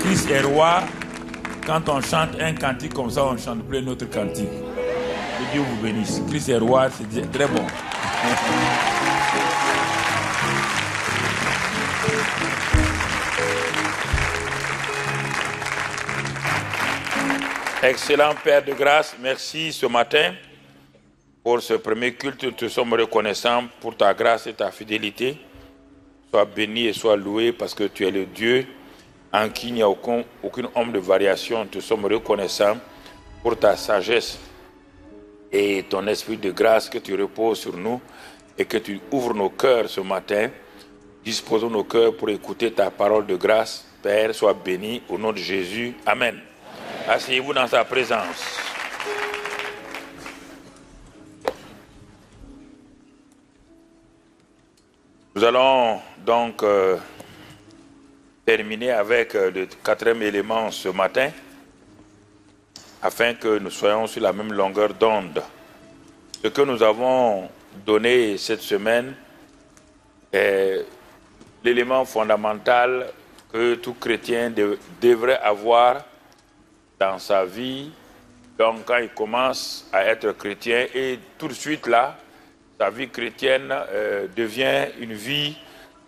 Christ est roi. Quand on chante un cantique comme ça, on ne chante plus notre cantique. Que Dieu vous bénisse. Christ est roi, c'est très bon. Excellent Père de grâce, merci ce matin pour ce premier culte. Nous te sommes reconnaissants pour ta grâce et ta fidélité. Sois béni et sois loué parce que tu es le Dieu en qui il n'y a aucune ombre de variation. Nous te sommes reconnaissants pour ta sagesse et ton esprit de grâce que tu reposes sur nous et que tu ouvres nos cœurs ce matin. Disposons nos cœurs pour écouter ta parole de grâce. Père, sois béni au nom de Jésus. Amen. Asseyez-vous dans sa présence. Nous allons donc terminer avec le quatrième élément ce matin, afin que nous soyons sur la même longueur d'onde. Ce que nous avons donné cette semaine est l'élément fondamental que tout chrétien devrait avoir dans sa vie, donc quand il commence à être chrétien, et tout de suite là, sa vie chrétienne devient une vie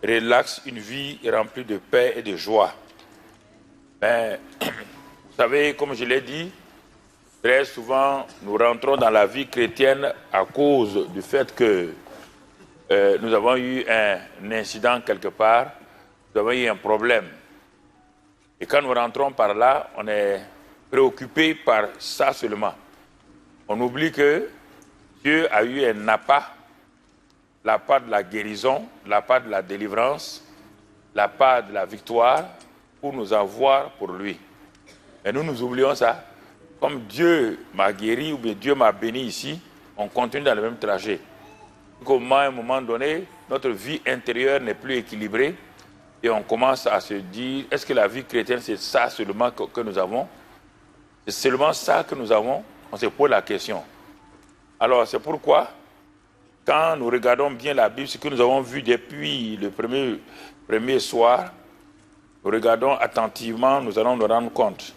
relaxe, une vie remplie de paix et de joie. Mais, vous savez, comme je l'ai dit, très souvent, nous rentrons dans la vie chrétienne à cause du fait que nous avons eu un incident quelque part, nous avons eu un problème. Et quand nous rentrons par là, on est préoccupé par ça seulement. On oublie que Dieu a eu un appât, l'appât de la guérison, l'appât de la délivrance, l'appât de la victoire pour nous avoir pour lui. Et nous oublions ça. Comme Dieu m'a guéri ou bien Dieu m'a béni ici, on continue dans le même trajet. Comment à un moment donné, notre vie intérieure n'est plus équilibrée et on commence à se dire, est-ce que la vie chrétienne c'est ça seulement que nous avons? C'est seulement ça que nous avons? On se pose la question. Alors c'est pourquoi, quand nous regardons bien la Bible, ce que nous avons vu depuis le premier soir, nous regardons attentivement, nous allons nous rendre compte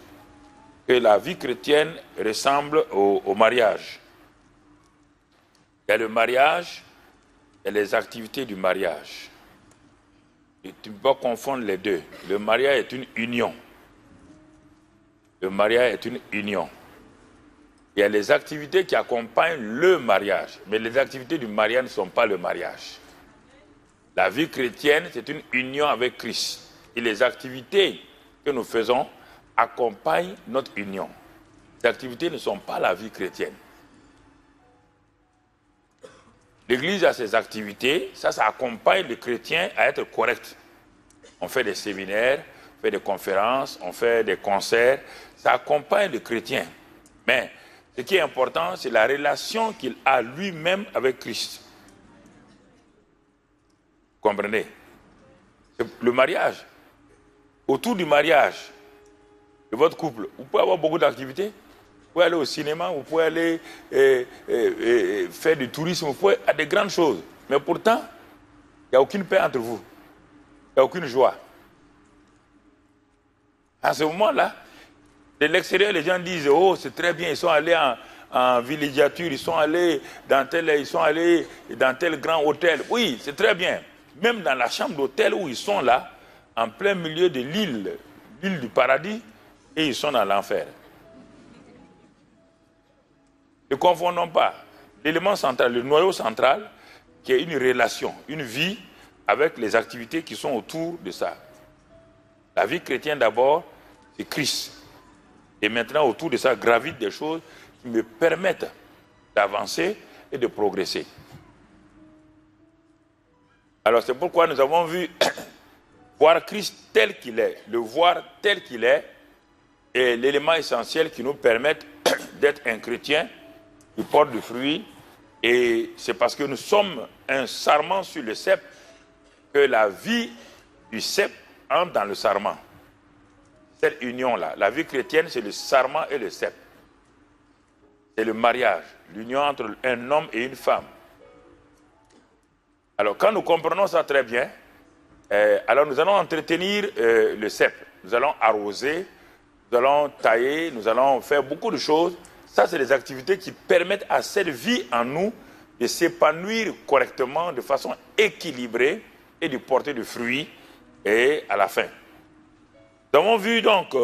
que la vie chrétienne ressemble au mariage. Il y a le mariage et les activités du mariage. Et tu ne peux pas confondre les deux. Le mariage est une union. Le mariage est une union. Il y a les activités qui accompagnent le mariage, mais les activités du mariage ne sont pas le mariage. La vie chrétienne, c'est une union avec Christ. Et les activités que nous faisons accompagnent notre union. Les activités ne sont pas la vie chrétienne. L'Église a ses activités, ça accompagne les chrétiens à être corrects. On fait des séminaires, on fait des conférences, on fait des concerts, ça accompagne le chrétien. Mais ce qui est important, c'est la relation qu'il a lui-même avec Christ. Vous comprenez? C'est le mariage. Autour du mariage de votre couple, vous pouvez avoir beaucoup d'activités. Vous pouvez aller au cinéma, vous pouvez aller faire du tourisme, vous pouvez faire des grandes choses. Mais pourtant, il n'y a aucune paix entre vous. Il n'y a aucune joie. À ce moment-là, de l'extérieur, les gens disent, oh, c'est très bien, ils sont allés en villégiature, ils sont allés dans tel grand hôtel. Oui, c'est très bien. Même dans la chambre d'hôtel où ils sont là, en plein milieu de l'île du paradis, et ils sont dans l'enfer. Ne confondons pas l'élément central, le noyau central, qui est une relation, une vie avec les activités qui sont autour de ça. La vie chrétienne d'abord, c'est Christ. Et maintenant, autour de ça, gravitent des choses qui me permettent d'avancer et de progresser. Alors c'est pourquoi nous avons vu voir Christ tel qu'il est, le voir tel qu'il est l'élément essentiel qui nous permet d'être un chrétien qui porte du fruit. Et c'est parce que nous sommes un sarment sur le cep que la vie du cep entre dans le sarment. Cette union-là, la vie chrétienne, c'est le sarment et le cep. C'est le mariage, l'union entre un homme et une femme. Alors quand nous comprenons ça très bien, Alors nous allons entretenir le cep. Nous allons arroser, nous allons tailler, nous allons faire beaucoup de choses. Ça, c'est des activités qui permettent à cette vie en nous de s'épanouir correctement, de façon équilibrée et de porter du fruit et à la fin. Nous avons vu donc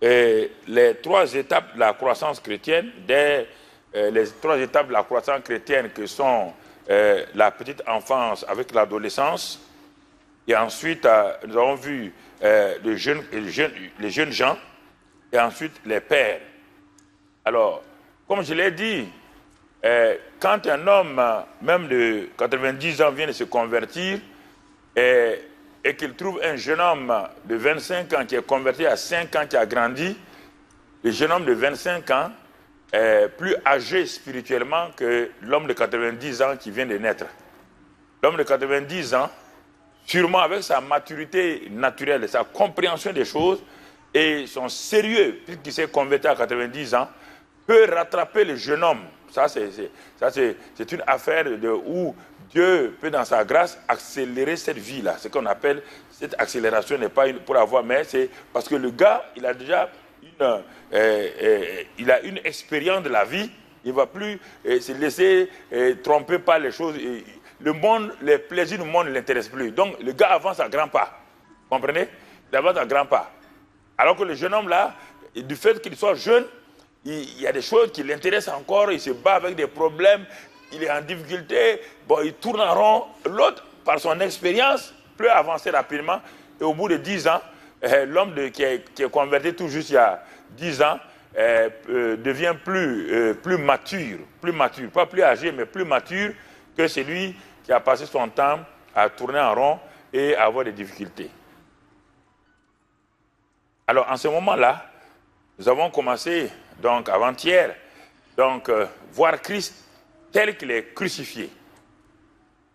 les 3 étapes de la croissance chrétienne, les 3 étapes de la croissance chrétienne que sont la petite enfance avec l'adolescence, et ensuite nous avons vu les jeunes gens, et ensuite les pères. Alors, comme je l'ai dit, quand un homme, même de 90 ans, vient de se convertir, et qu'il trouve un jeune homme de 25 ans qui est converti à 5 ans, qui a grandi, le jeune homme de 25 ans est plus âgé spirituellement que l'homme de 90 ans qui vient de naître. L'homme de 90 ans, sûrement avec sa maturité naturelle, sa compréhension des choses et son sérieux, puisqu'il s'est converti à 90 ans, peut rattraper le jeune homme. Ça, c'est une affaire où Dieu peut, dans sa grâce, accélérer cette vie-là. Ce qu'on appelle, cette accélération n'est pas pour avoir, mais c'est parce que le gars, il a déjà une expérience de la vie. Il ne va plus se laisser tromper par les choses. Le monde, les plaisirs du monde ne l'intéressent plus. Donc, le gars avance à grands pas. Vous comprenez? Il avance à grands pas. Alors que le jeune homme, là, du fait qu'il soit jeune, il y a des choses qui l'intéressent encore, il se bat avec des problèmes, il est en difficulté, bon, il tourne en rond. L'autre, par son expérience, peut avancer rapidement. Et au bout de 10 ans, l'homme qui est converti tout juste il y a 10 ans, devient plus mature, pas plus âgé, mais plus mature que celui qui a passé son temps à tourner en rond et à avoir des difficultés. Alors, en ce moment-là, nous avons commencé, donc avant-hier, voir Christ tel qu'il est crucifié.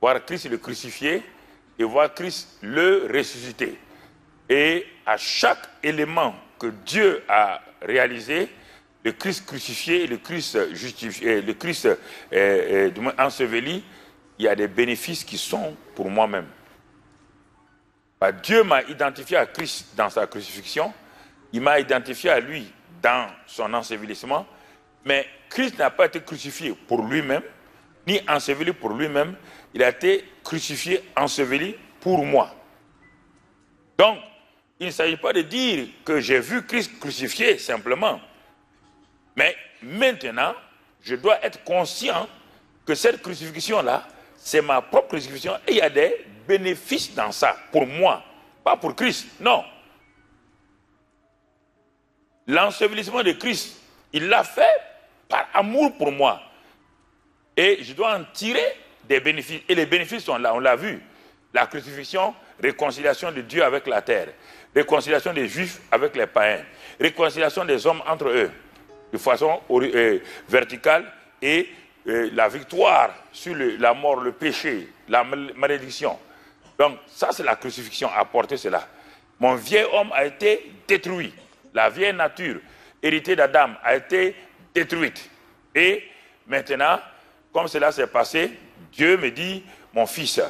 Voir Christ le crucifié et voir Christ le ressuscité. Et à chaque élément que Dieu a réalisé, le Christ crucifié et le Christ justifié, le Christ enseveli, il y a des bénéfices qui sont pour moi-même. Dieu m'a identifié à Christ dans sa crucifixion, il m'a identifié à lui dans son ensevelissement, mais Christ n'a pas été crucifié pour lui-même, ni enseveli pour lui-même, il a été crucifié, enseveli pour moi. Donc, il ne s'agit pas de dire que j'ai vu Christ crucifié simplement, mais maintenant, je dois être conscient que cette crucifixion-là, c'est ma propre crucifixion et il y a des bénéfices dans ça, pour moi, pas pour Christ, non. L'ensevelissement de Christ, il l'a fait par amour pour moi. Et je dois en tirer des bénéfices. Et les bénéfices sont là, on l'a vu. La crucifixion, réconciliation de Dieu avec la terre, réconciliation des Juifs avec les païens, réconciliation des hommes entre eux, de façon verticale, et la victoire sur la mort, le péché, la malédiction. Donc ça, c'est la crucifixion, apporter cela. Mon vieil homme a été détruit. La vieille nature, héritée d'Adam, a été détruite. Et maintenant, comme cela s'est passé, Dieu me dit, mon fils,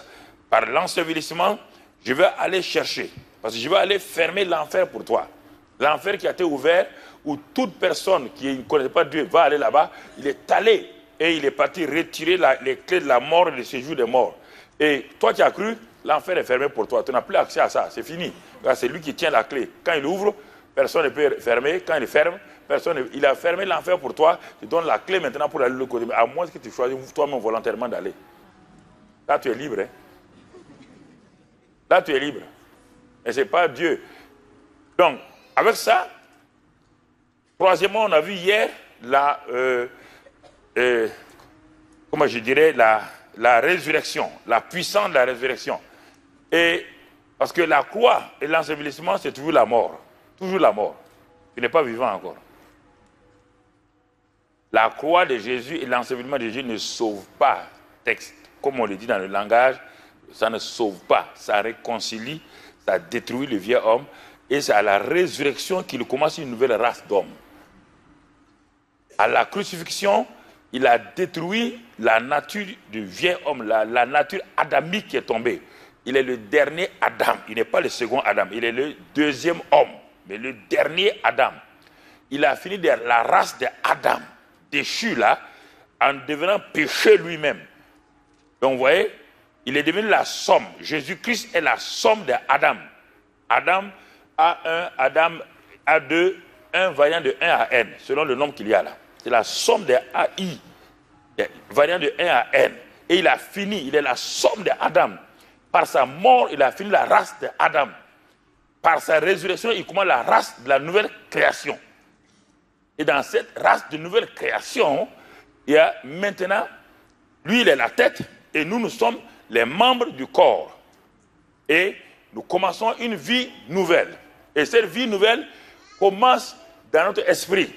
par l'ensevelissement, je vais aller chercher. Parce que je vais aller fermer l'enfer pour toi. L'enfer qui a été ouvert, où toute personne qui ne connaît pas Dieu va aller là-bas, il est allé et il est parti retirer les clés de la mort et du séjour des morts. Et toi qui as cru, l'enfer est fermé pour toi. Tu n'as plus accès à ça, c'est fini. C'est lui qui tient la clé. Quand il ouvre, personne ne peut fermer. Quand il ferme, il a fermé l'enfer pour toi. Tu donnes la clé maintenant pour aller de l'autre côté. À moins que tu choisisses toi-même volontairement d'aller. Là, tu es libre. Hein? Là, tu es libre. Et ce n'est pas Dieu. Donc, avec ça, troisièmement, on a vu hier comment je dirais, la résurrection, la puissance de la résurrection. Et parce que la croix et l'ensevelissement, c'est toujours la mort. Toujours la mort. Tu n'es pas vivant encore. La croix de Jésus et l'ensevelissement de Jésus ne sauvent pas, texte, comme on le dit dans le langage, ça ne sauve pas, ça réconcilie, ça détruit le vieux homme, et c'est à la résurrection qu'il commence une nouvelle race d'hommes. À la crucifixion, il a détruit la nature du vieux homme, la nature adamique qui est tombée. il est le dernier Adam. Il n'est pas le second Adam. Il est le deuxième homme. Mais le dernier Adam. Il a fini de la race d'Adam, déchu là, en devenant péché lui-même. Donc vous voyez, il est devenu la somme. Jésus-Christ est la somme d'Adam. Adam A1, Adam A2, un variant de 1 à n, selon le nombre qu'il y a là. C'est la somme de AI, variant de 1 à n. Et il a fini, il est la somme d'Adam. Par sa mort, il a fini la race d'Adam. Par sa résurrection, il commence la race de la nouvelle création. Et dans cette race de nouvelle création, il y a maintenant, lui il est la tête, et nous sommes les membres du corps. Et nous commençons une vie nouvelle. Et cette vie nouvelle commence dans notre esprit.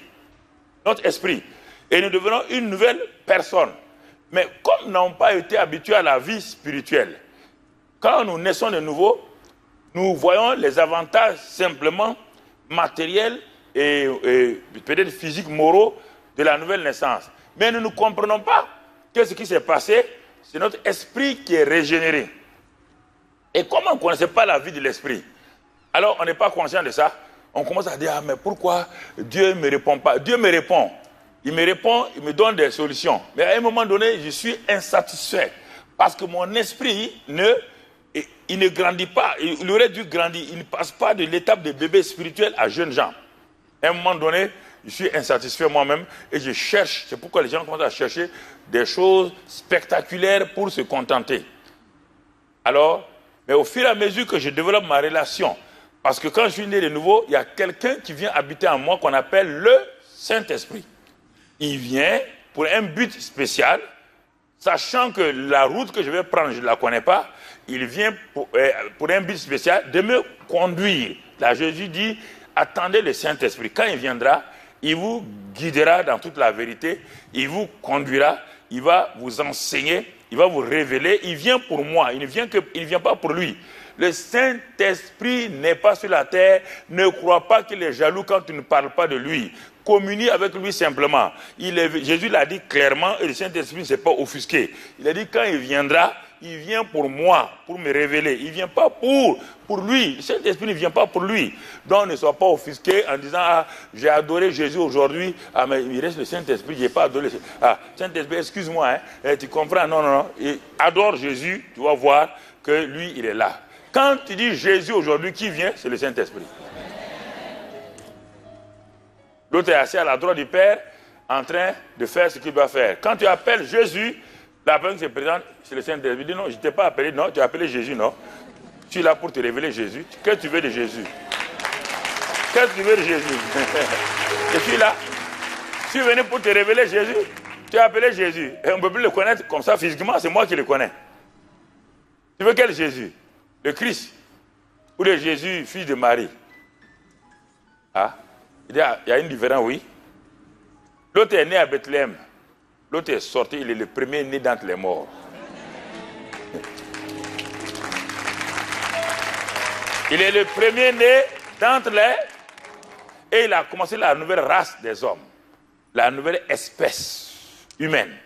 Notre esprit. Et nous devenons une nouvelle personne. Mais comme nous n'avons pas été habitués à la vie spirituelle, quand nous naissons de nouveau, nous voyons les avantages simplement matériels et peut-être physiques, moraux de la nouvelle naissance. Mais nous ne comprenons pas que ce qui s'est passé, c'est notre esprit qui est régénéré. Et comme on ne connaissait pas la vie de l'esprit, alors on n'est pas conscient de ça, on commence à dire, ah mais pourquoi Dieu ne me répond pas? Dieu me répond, il me donne des solutions. Mais à un moment donné, je suis insatisfait. Parce que mon esprit il ne grandit pas, il aurait dû grandir, il ne passe pas de l'étape de bébé spirituel à jeune gens. À un moment donné, je suis insatisfait moi-même et je cherche, c'est pourquoi les gens commencent à chercher des choses spectaculaires pour se contenter. Alors, mais au fur et à mesure que je développe ma relation, parce que quand je suis né de nouveau, il y a quelqu'un qui vient habiter en moi qu'on appelle le Saint-Esprit. Il vient pour un but spécial, sachant que la route que je vais prendre, je ne la connais pas, il vient pour un but spécial de me conduire. Là, Jésus dit, attendez le Saint-Esprit. Quand il viendra, il vous guidera dans toute la vérité, il vous conduira, il va vous enseigner, il va vous révéler. Il vient pour moi, il ne vient pas pour lui. Le Saint-Esprit n'est pas sur la terre, ne crois pas qu'il est jaloux quand tu ne parles pas de lui. Communie avec lui simplement. Jésus l'a dit clairement et le Saint-Esprit ne s'est pas offusqué. Il a dit quand il viendra, il vient pour moi, pour me révéler. Il ne vient pas pour lui. Le Saint-Esprit ne vient pas pour lui. Donc ne sois pas offusqué en disant, ah, j'ai adoré Jésus aujourd'hui. Ah, mais il reste le Saint-Esprit, je n'ai pas adoré. Ah, Saint-Esprit, excuse-moi, hein, tu comprends? Non, non, non. Et adore Jésus, tu vas voir que lui, il est là. Quand tu dis Jésus aujourd'hui, qui vient? C'est le Saint-Esprit. L'autre est assis à la droite du Père, en train de faire ce qu'il doit faire. Quand tu appelles Jésus, la personne qui se présente, c'est le Saint-Esprit. Il dit non, je ne t'ai pas appelé, non, tu as appelé Jésus, non. Tu es là pour te révéler Jésus. Qu'est-ce que tu veux de Jésus? Qu'est-ce que tu veux de Jésus? Je suis là. Je suis venu pour te révéler Jésus. Tu as appelé Jésus. Et on ne peut plus le connaître comme ça physiquement, c'est moi qui le connais. Tu veux quel Jésus? Le Christ ou le Jésus, fils de Marie? Ah, il y a une différence, oui. L'autre est né à Bethléem. L'autre est sorti, il est le premier né d'entre les morts. Il est le premier né d'entre les... Et il a commencé la nouvelle race des hommes. La nouvelle espèce humaine.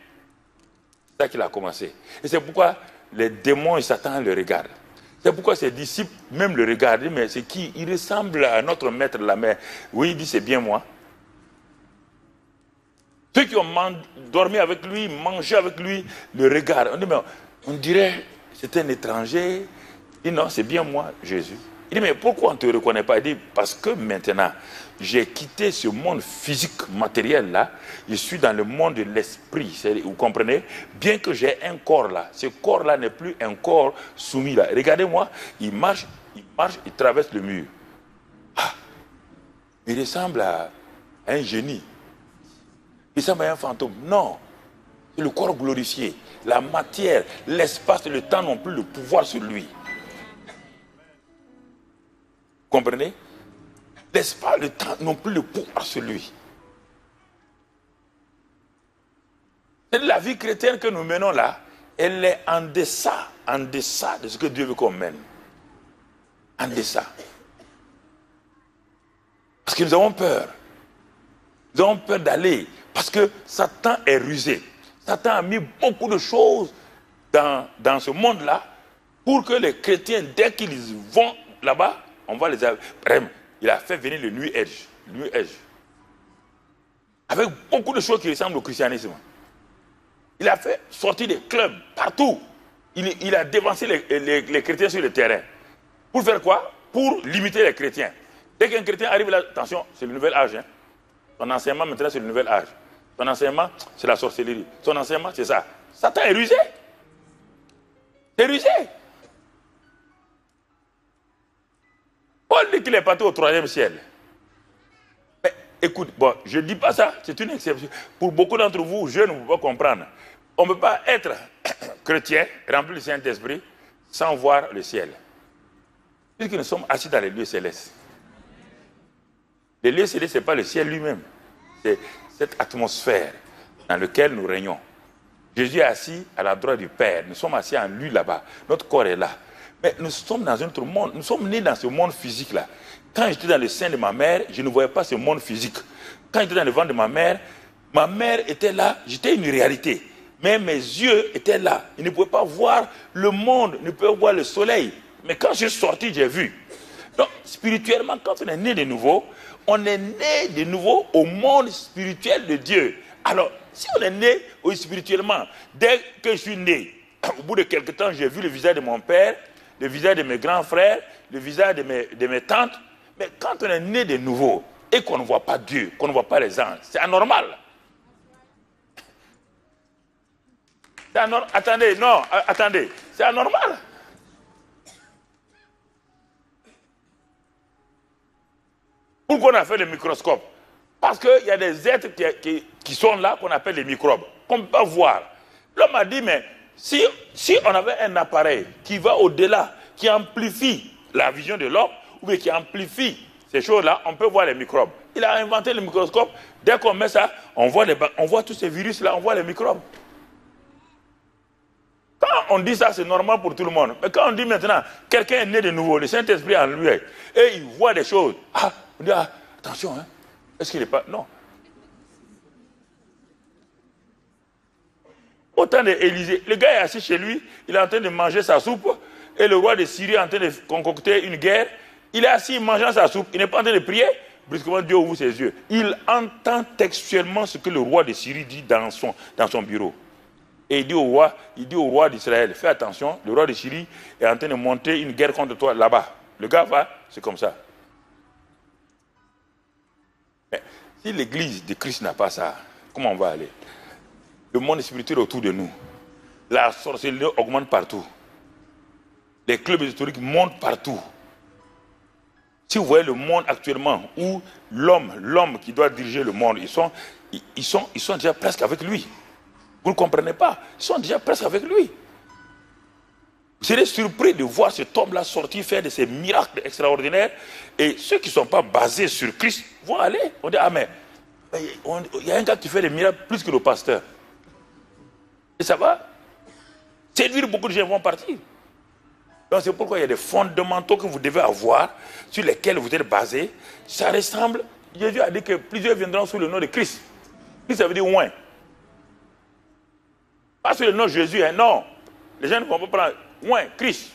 C'est ça qu'il a commencé. Et c'est pourquoi les démons et Satan le regardent. C'est pourquoi ses disciples même le regardent. Mais c'est qui? Il ressemble à notre maître la mer. Oui, il dit c'est bien moi. Ceux qui ont dormi avec lui, mangé avec lui, le regardent. On dit, mais on dirait c'est un étranger. Il dit non, c'est bien moi, Jésus. Il dit, mais pourquoi on ne te reconnaît pas? Il dit, parce que maintenant, j'ai quitté ce monde physique, matériel là, je suis dans le monde de l'esprit, vous comprenez? Bien que j'ai un corps là, ce corps là n'est plus un corps soumis là. Regardez-moi, il marche, il traverse le mur. Ah, il ressemble à un génie. Il ressemble à un fantôme. Non, c'est le corps glorifié. La matière, l'espace et le temps n'ont plus le pouvoir sur lui. Comprenez? L'espace, le temps n'ont plus le pouvoir sur lui. C'est la vie chrétienne que nous menons là, elle est en deçà de ce que Dieu veut qu'on mène. En deçà. Parce que nous avons peur. Nous avons peur d'aller. Parce que Satan est rusé. Satan a mis beaucoup de choses dans ce monde-là pour que les chrétiens, dès qu'ils vont là-bas, on va les... Il a fait venir le New Age. Avec beaucoup de choses qui ressemblent au christianisme. Il a fait sortir des clubs partout. Il a dévancé les chrétiens sur le terrain. Pour faire quoi? Pour limiter les chrétiens. Dès qu'un chrétien arrive là, attention, c'est le nouvel âge. Hein. Son enseignement maintenant, c'est le nouvel âge. Son enseignement, c'est la sorcellerie. Son enseignement, c'est ça. Satan est rusé. C'est rusé. Paul dit qu'il est parti au 3e ciel. Mais, écoute, bon, je ne dis pas ça, c'est une exception. Pour beaucoup d'entre vous, jeunes, vous ne pouvez pas comprendre. On ne peut pas être chrétien, rempli du Saint-Esprit, sans voir le ciel. Puisque nous sommes assis dans les lieux célestes. Les lieux célestes, ce n'est pas le ciel lui-même. C'est cette atmosphère dans laquelle nous régnons. Jésus est assis à la droite du Père. Nous sommes assis en lui là-bas. Notre corps est là. Mais nous sommes dans un autre monde. Nous sommes nés dans ce monde physique-là. Quand j'étais dans le sein de ma mère, je ne voyais pas ce monde physique. Quand j'étais dans le ventre de ma mère était là, j'étais une réalité. Mais mes yeux étaient là. Ils ne pouvaient pas voir le monde, ils ne pouvaient pas voir le soleil. Mais quand je suis sorti, j'ai vu. Donc, spirituellement, quand on est né de nouveau, on est né de nouveau au monde spirituel de Dieu. Alors, si on est né spirituellement, dès que je suis né, au bout de quelque temps, j'ai vu le visage de mon père, le visage de mes grands frères, le visage de mes tantes. Mais quand on est né de nouveau et qu'on ne voit pas Dieu, qu'on ne voit pas les anges, c'est anormal. Attendez, c'est anormal. Pourquoi on a fait le microscope? Parce qu'il y a des êtres qui sont là, qu'on appelle les microbes, qu'on ne peut pas voir. L'homme a dit, mais si on avait un appareil qui va au-delà, qui amplifie la vision de l'homme, ou bien qui amplifie ces choses-là, on peut voir les microbes. Il a inventé le microscope. Dès qu'on met ça, on voit tous ces virus-là, on voit les microbes. Quand on dit ça, c'est normal pour tout le monde. Mais quand on dit maintenant, quelqu'un est né de nouveau, le Saint-Esprit en lui, et il voit des choses. On dit, attention, hein, est-ce qu'il n'est pas... Non. Au temps d'Élysée, le gars est assis chez lui, il est en train de manger sa soupe, et le roi de Syrie est en train de concocter une guerre. Il est assis mangeant sa soupe, il n'est pas en train de prier. Brusquement, Dieu ouvre ses yeux. Il entend textuellement ce que le roi de Syrie dit dans son bureau. Et il dit au roi d'Israël, fais attention, le roi de Syrie est en train de monter une guerre contre toi là-bas. Le gars va, c'est comme ça. Mais si l'église de Christ n'a pas ça, comment on va aller? Le monde spirituel autour de nous, la sorcellerie augmente partout. Les clubs historiques montent partout. Si vous voyez le monde actuellement, où l'homme qui doit diriger le monde, ils sont déjà presque avec lui. Vous ne comprenez pas. Ils sont déjà presque avec lui. Vous serez surpris de voir cet homme-là sortir faire de ces miracles extraordinaires. Et ceux qui ne sont pas basés sur Christ vont aller. On dit, mais il y a un gars qui fait des miracles plus que le pasteur. Et ça va séduire beaucoup de gens, vont partir. Donc c'est pourquoi il y a des fondamentaux que vous devez avoir, sur lesquels vous êtes basés. Ça ressemble, Jésus a dit que plusieurs viendront sous le nom de Christ. Christ, ça veut dire oint. Pas sur le nom de Jésus, hein, non. Les gens ne vont pas prendre oint, Christ.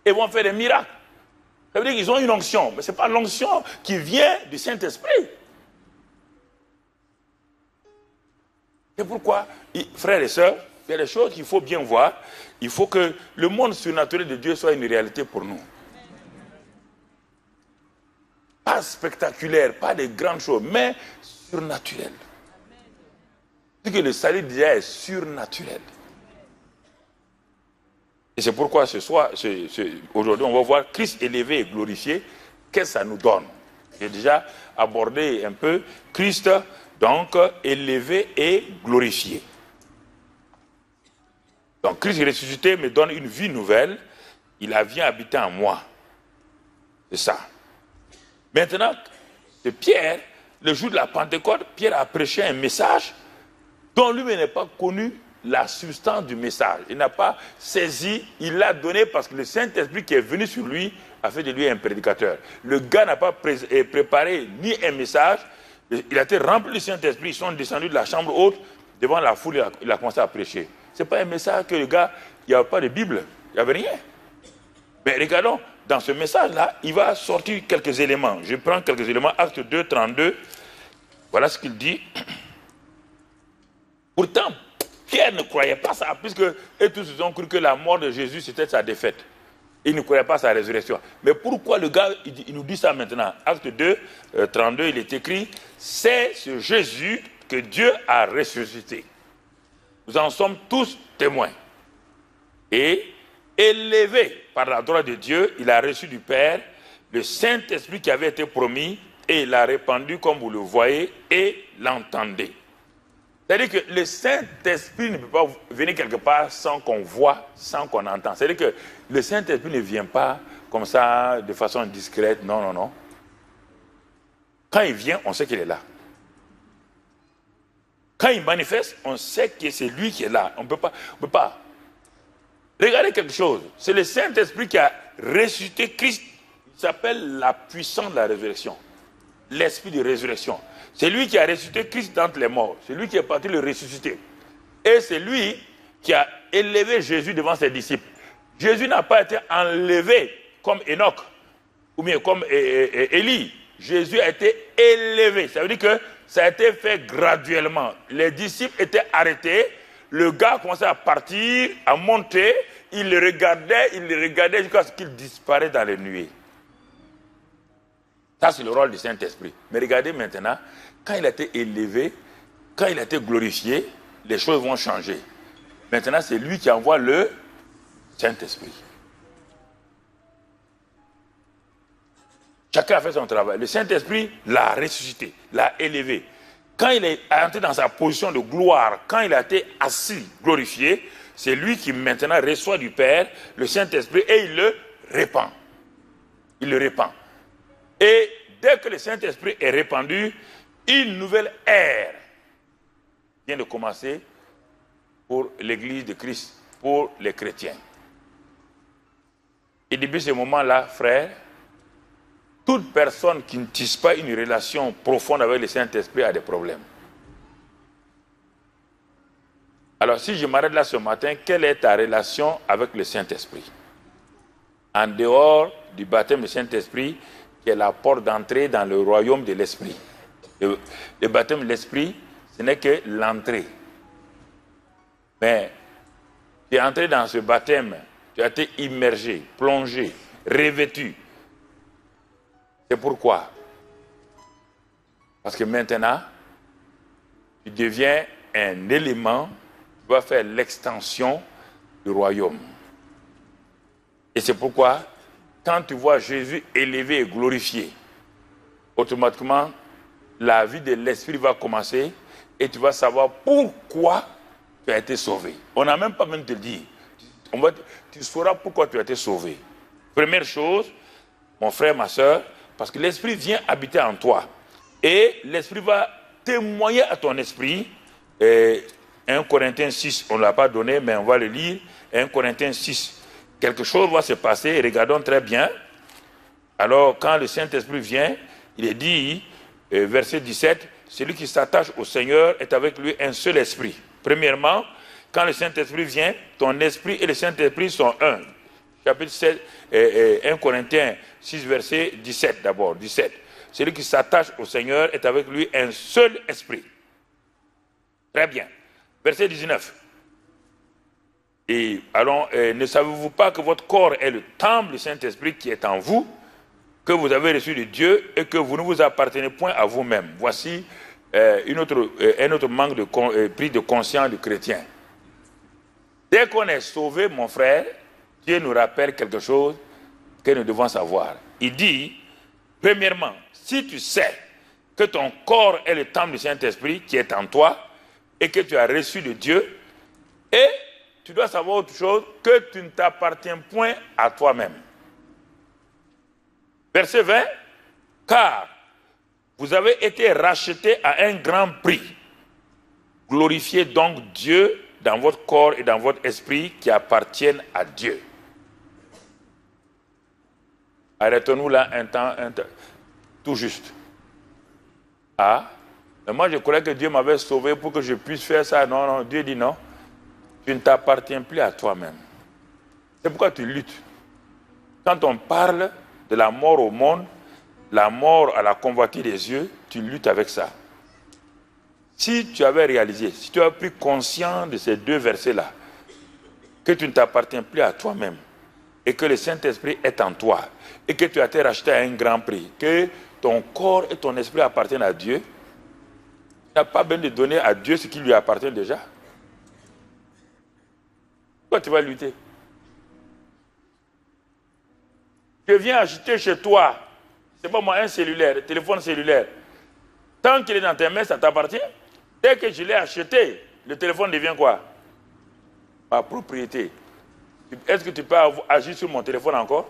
Et vont faire des miracles. Ça veut dire qu'ils ont une onction, mais ce n'est pas l'onction qui vient du Saint-Esprit. C'est pourquoi, frères et sœurs, il y a des choses qu'il faut bien voir. Il faut que le monde surnaturel de Dieu soit une réalité pour nous. Pas spectaculaire, pas de grandes choses, mais surnaturel. C'est que le salut déjà est surnaturel. Et c'est pourquoi aujourd'hui, on va voir Christ élevé et glorifié. Qu'est-ce que ça nous donne? J'ai déjà abordé un peu Christ, donc élevé et glorifié. Donc Christ ressuscité me donne une vie nouvelle. Il a vient habiter en moi. C'est ça. Maintenant, c'est Pierre, le jour de la Pentecôte, Pierre a prêché un message dont lui-même n'a pas connu la substance du message. Il n'a pas saisi, il l'a donné parce que le Saint-Esprit qui est venu sur lui a fait de lui un prédicateur. Le gars n'a pas préparé ni un message, il a été rempli du Saint-Esprit, ils sont descendus de la chambre haute, devant la foule, il a commencé à prêcher. Ce n'est pas un message que le gars, il n'y avait pas de Bible, il n'y avait rien. Mais regardons, dans ce message-là, il va sortir quelques éléments. Je prends quelques éléments, Acte 2, 32. Voilà ce qu'il dit. Pourtant, Pierre ne croyait pas ça, puisque et tous ils ont cru que la mort de Jésus, c'était sa défaite. Il ne croyait pas sa résurrection. Mais pourquoi le gars, il nous dit ça maintenant? Acte 2, 32, il est écrit, c'est ce Jésus que Dieu a ressuscité. Nous en sommes tous témoins. Et élevé par la droite de Dieu, il a reçu du Père le Saint-Esprit qui avait été promis et il l'a répandu comme vous le voyez et l'entendez. C'est-à-dire que le Saint-Esprit ne peut pas venir quelque part sans qu'on voit, sans qu'on entend. C'est-à-dire que le Saint-Esprit ne vient pas comme ça, de façon discrète. Non, non, non. Quand il vient, on sait qu'il est là. Quand il manifeste, on sait que c'est lui qui est là. On ne peut pas. Regardez quelque chose. C'est le Saint-Esprit qui a ressuscité Christ. Il s'appelle la puissance de la résurrection. L'esprit de résurrection. C'est lui qui a ressuscité Christ d'entre les morts. C'est lui qui est parti le ressusciter. Et c'est lui qui a élevé Jésus devant ses disciples. Jésus n'a pas été enlevé comme Enoch ou bien comme Élie. Jésus a été élevé. Ça veut dire que ça a été fait graduellement. Les disciples étaient arrêtés. Le gars commençait à partir, à monter. Il le regardait jusqu'à ce qu'il disparaisse dans les nuées. Ça, c'est le rôle du Saint-Esprit. Mais regardez maintenant, quand il a été élevé, quand il a été glorifié, les choses vont changer. Maintenant, c'est lui qui envoie le Saint-Esprit. Chacun a fait son travail. Le Saint-Esprit l'a ressuscité, l'a élevé. Quand il est entré dans sa position de gloire, quand il a été assis, glorifié, c'est lui qui maintenant reçoit du Père le Saint-Esprit et il le répand. Il le répand. Et dès que le Saint-Esprit est répandu, une nouvelle ère vient de commencer pour l'Église de Christ, pour les chrétiens. Et depuis ce moment-là, frère, toute personne qui ne tisse pas une relation profonde avec le Saint-Esprit a des problèmes. Alors si je m'arrête là ce matin, quelle est ta relation avec le Saint-Esprit? En dehors du baptême du Saint-Esprit, qui est la porte d'entrée dans le royaume de l'Esprit. Le baptême de l'Esprit, ce n'est que l'entrée. Mais tu es entré dans ce baptême, tu as été immergé, plongé, revêtu. C'est pourquoi? Parce que maintenant, tu deviens un élément qui va faire l'extension du royaume. Et c'est pourquoi, quand tu vois Jésus élevé et glorifié, automatiquement, la vie de l'Esprit va commencer et tu vas savoir pourquoi tu as été sauvé. On n'a même pas besoin de te le dire. Tu sauras pourquoi tu as été sauvé. Première chose, mon frère, ma soeur, parce que l'Esprit vient habiter en toi. Et l'Esprit va témoigner à ton esprit. 1 Corinthiens 6, on ne l'a pas donné, mais on va le lire. 1 Corinthiens 6. Quelque chose va se passer, regardons très bien. Alors, quand le Saint-Esprit vient, il est dit, verset 17, celui qui s'attache au Seigneur est avec lui un seul esprit. Premièrement, quand le Saint-Esprit vient, ton esprit et le Saint-Esprit sont un. Chapitre 7, 1 Corinthiens 6, verset 17 d'abord, 17. Celui qui s'attache au Seigneur est avec lui un seul esprit. Très bien. Verset 19. Et alors, ne savez-vous pas que votre corps est le temple du Saint-Esprit qui est en vous, que vous avez reçu de Dieu et que vous ne vous appartenez point à vous-même? Voici un autre manque de prise de conscience du chrétien. Dès qu'on est sauvé, mon frère, Dieu nous rappelle quelque chose que nous devons savoir. Il dit, premièrement, si tu sais que ton corps est le temple du Saint-Esprit qui est en toi et que tu as reçu de Dieu, et tu dois savoir autre chose, que tu ne t'appartiens point à toi-même. Verset 20, car vous avez été rachetés à un grand prix. Glorifiez donc Dieu dans votre corps et dans votre esprit qui appartiennent à Dieu. Arrêtons-nous là un temps, tout juste. Ah, mais moi je croyais que Dieu m'avait sauvé pour que je puisse faire ça. Non, non, Dieu dit non. Tu ne t'appartiens plus à toi-même. C'est pourquoi tu luttes. Quand on parle de la mort au monde, la mort à la convoitise des yeux, tu luttes avec ça. Si tu avais réalisé, si tu as pris conscience de ces deux versets-là, que tu ne t'appartiens plus à toi-même, et que le Saint-Esprit est en toi, et que tu as été racheté à un grand prix, que ton corps et ton esprit appartiennent à Dieu, tu n'as pas besoin de donner à Dieu ce qui lui appartient déjà. Pourquoi tu vas lutter? Je viens acheter chez toi, c'est pas moi, un cellulaire, un téléphone cellulaire. Tant qu'il est dans tes mains, ça t'appartient. Dès que je l'ai acheté, le téléphone devient quoi? Ma propriété. Est-ce que tu peux agir sur mon téléphone encore?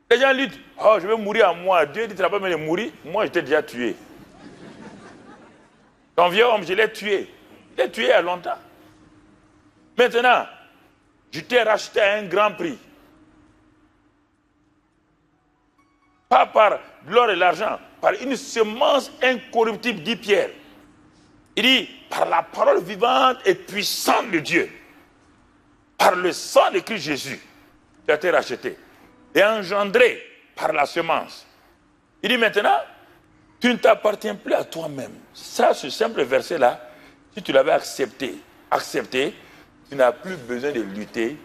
Les gens disent, oh, je vais mourir à moi. Dieu dit, tu n'as pas besoin de mourir. Moi, je t'ai déjà tué. Ton vieux homme, je l'ai tué. Je l'ai tué il y a longtemps. Maintenant, je t'ai racheté à un grand prix. Pas par l'or et l'argent, par une semence incorruptible, dit Pierre. Il dit, par la parole vivante et puissante de Dieu, par le sang de Christ Jésus, tu as été racheté et engendré par la semence. Il dit maintenant, tu ne t'appartiens plus à toi-même. Ça, ce simple verset-là, si tu l'avais accepté, tu n'as plus besoin de lutter.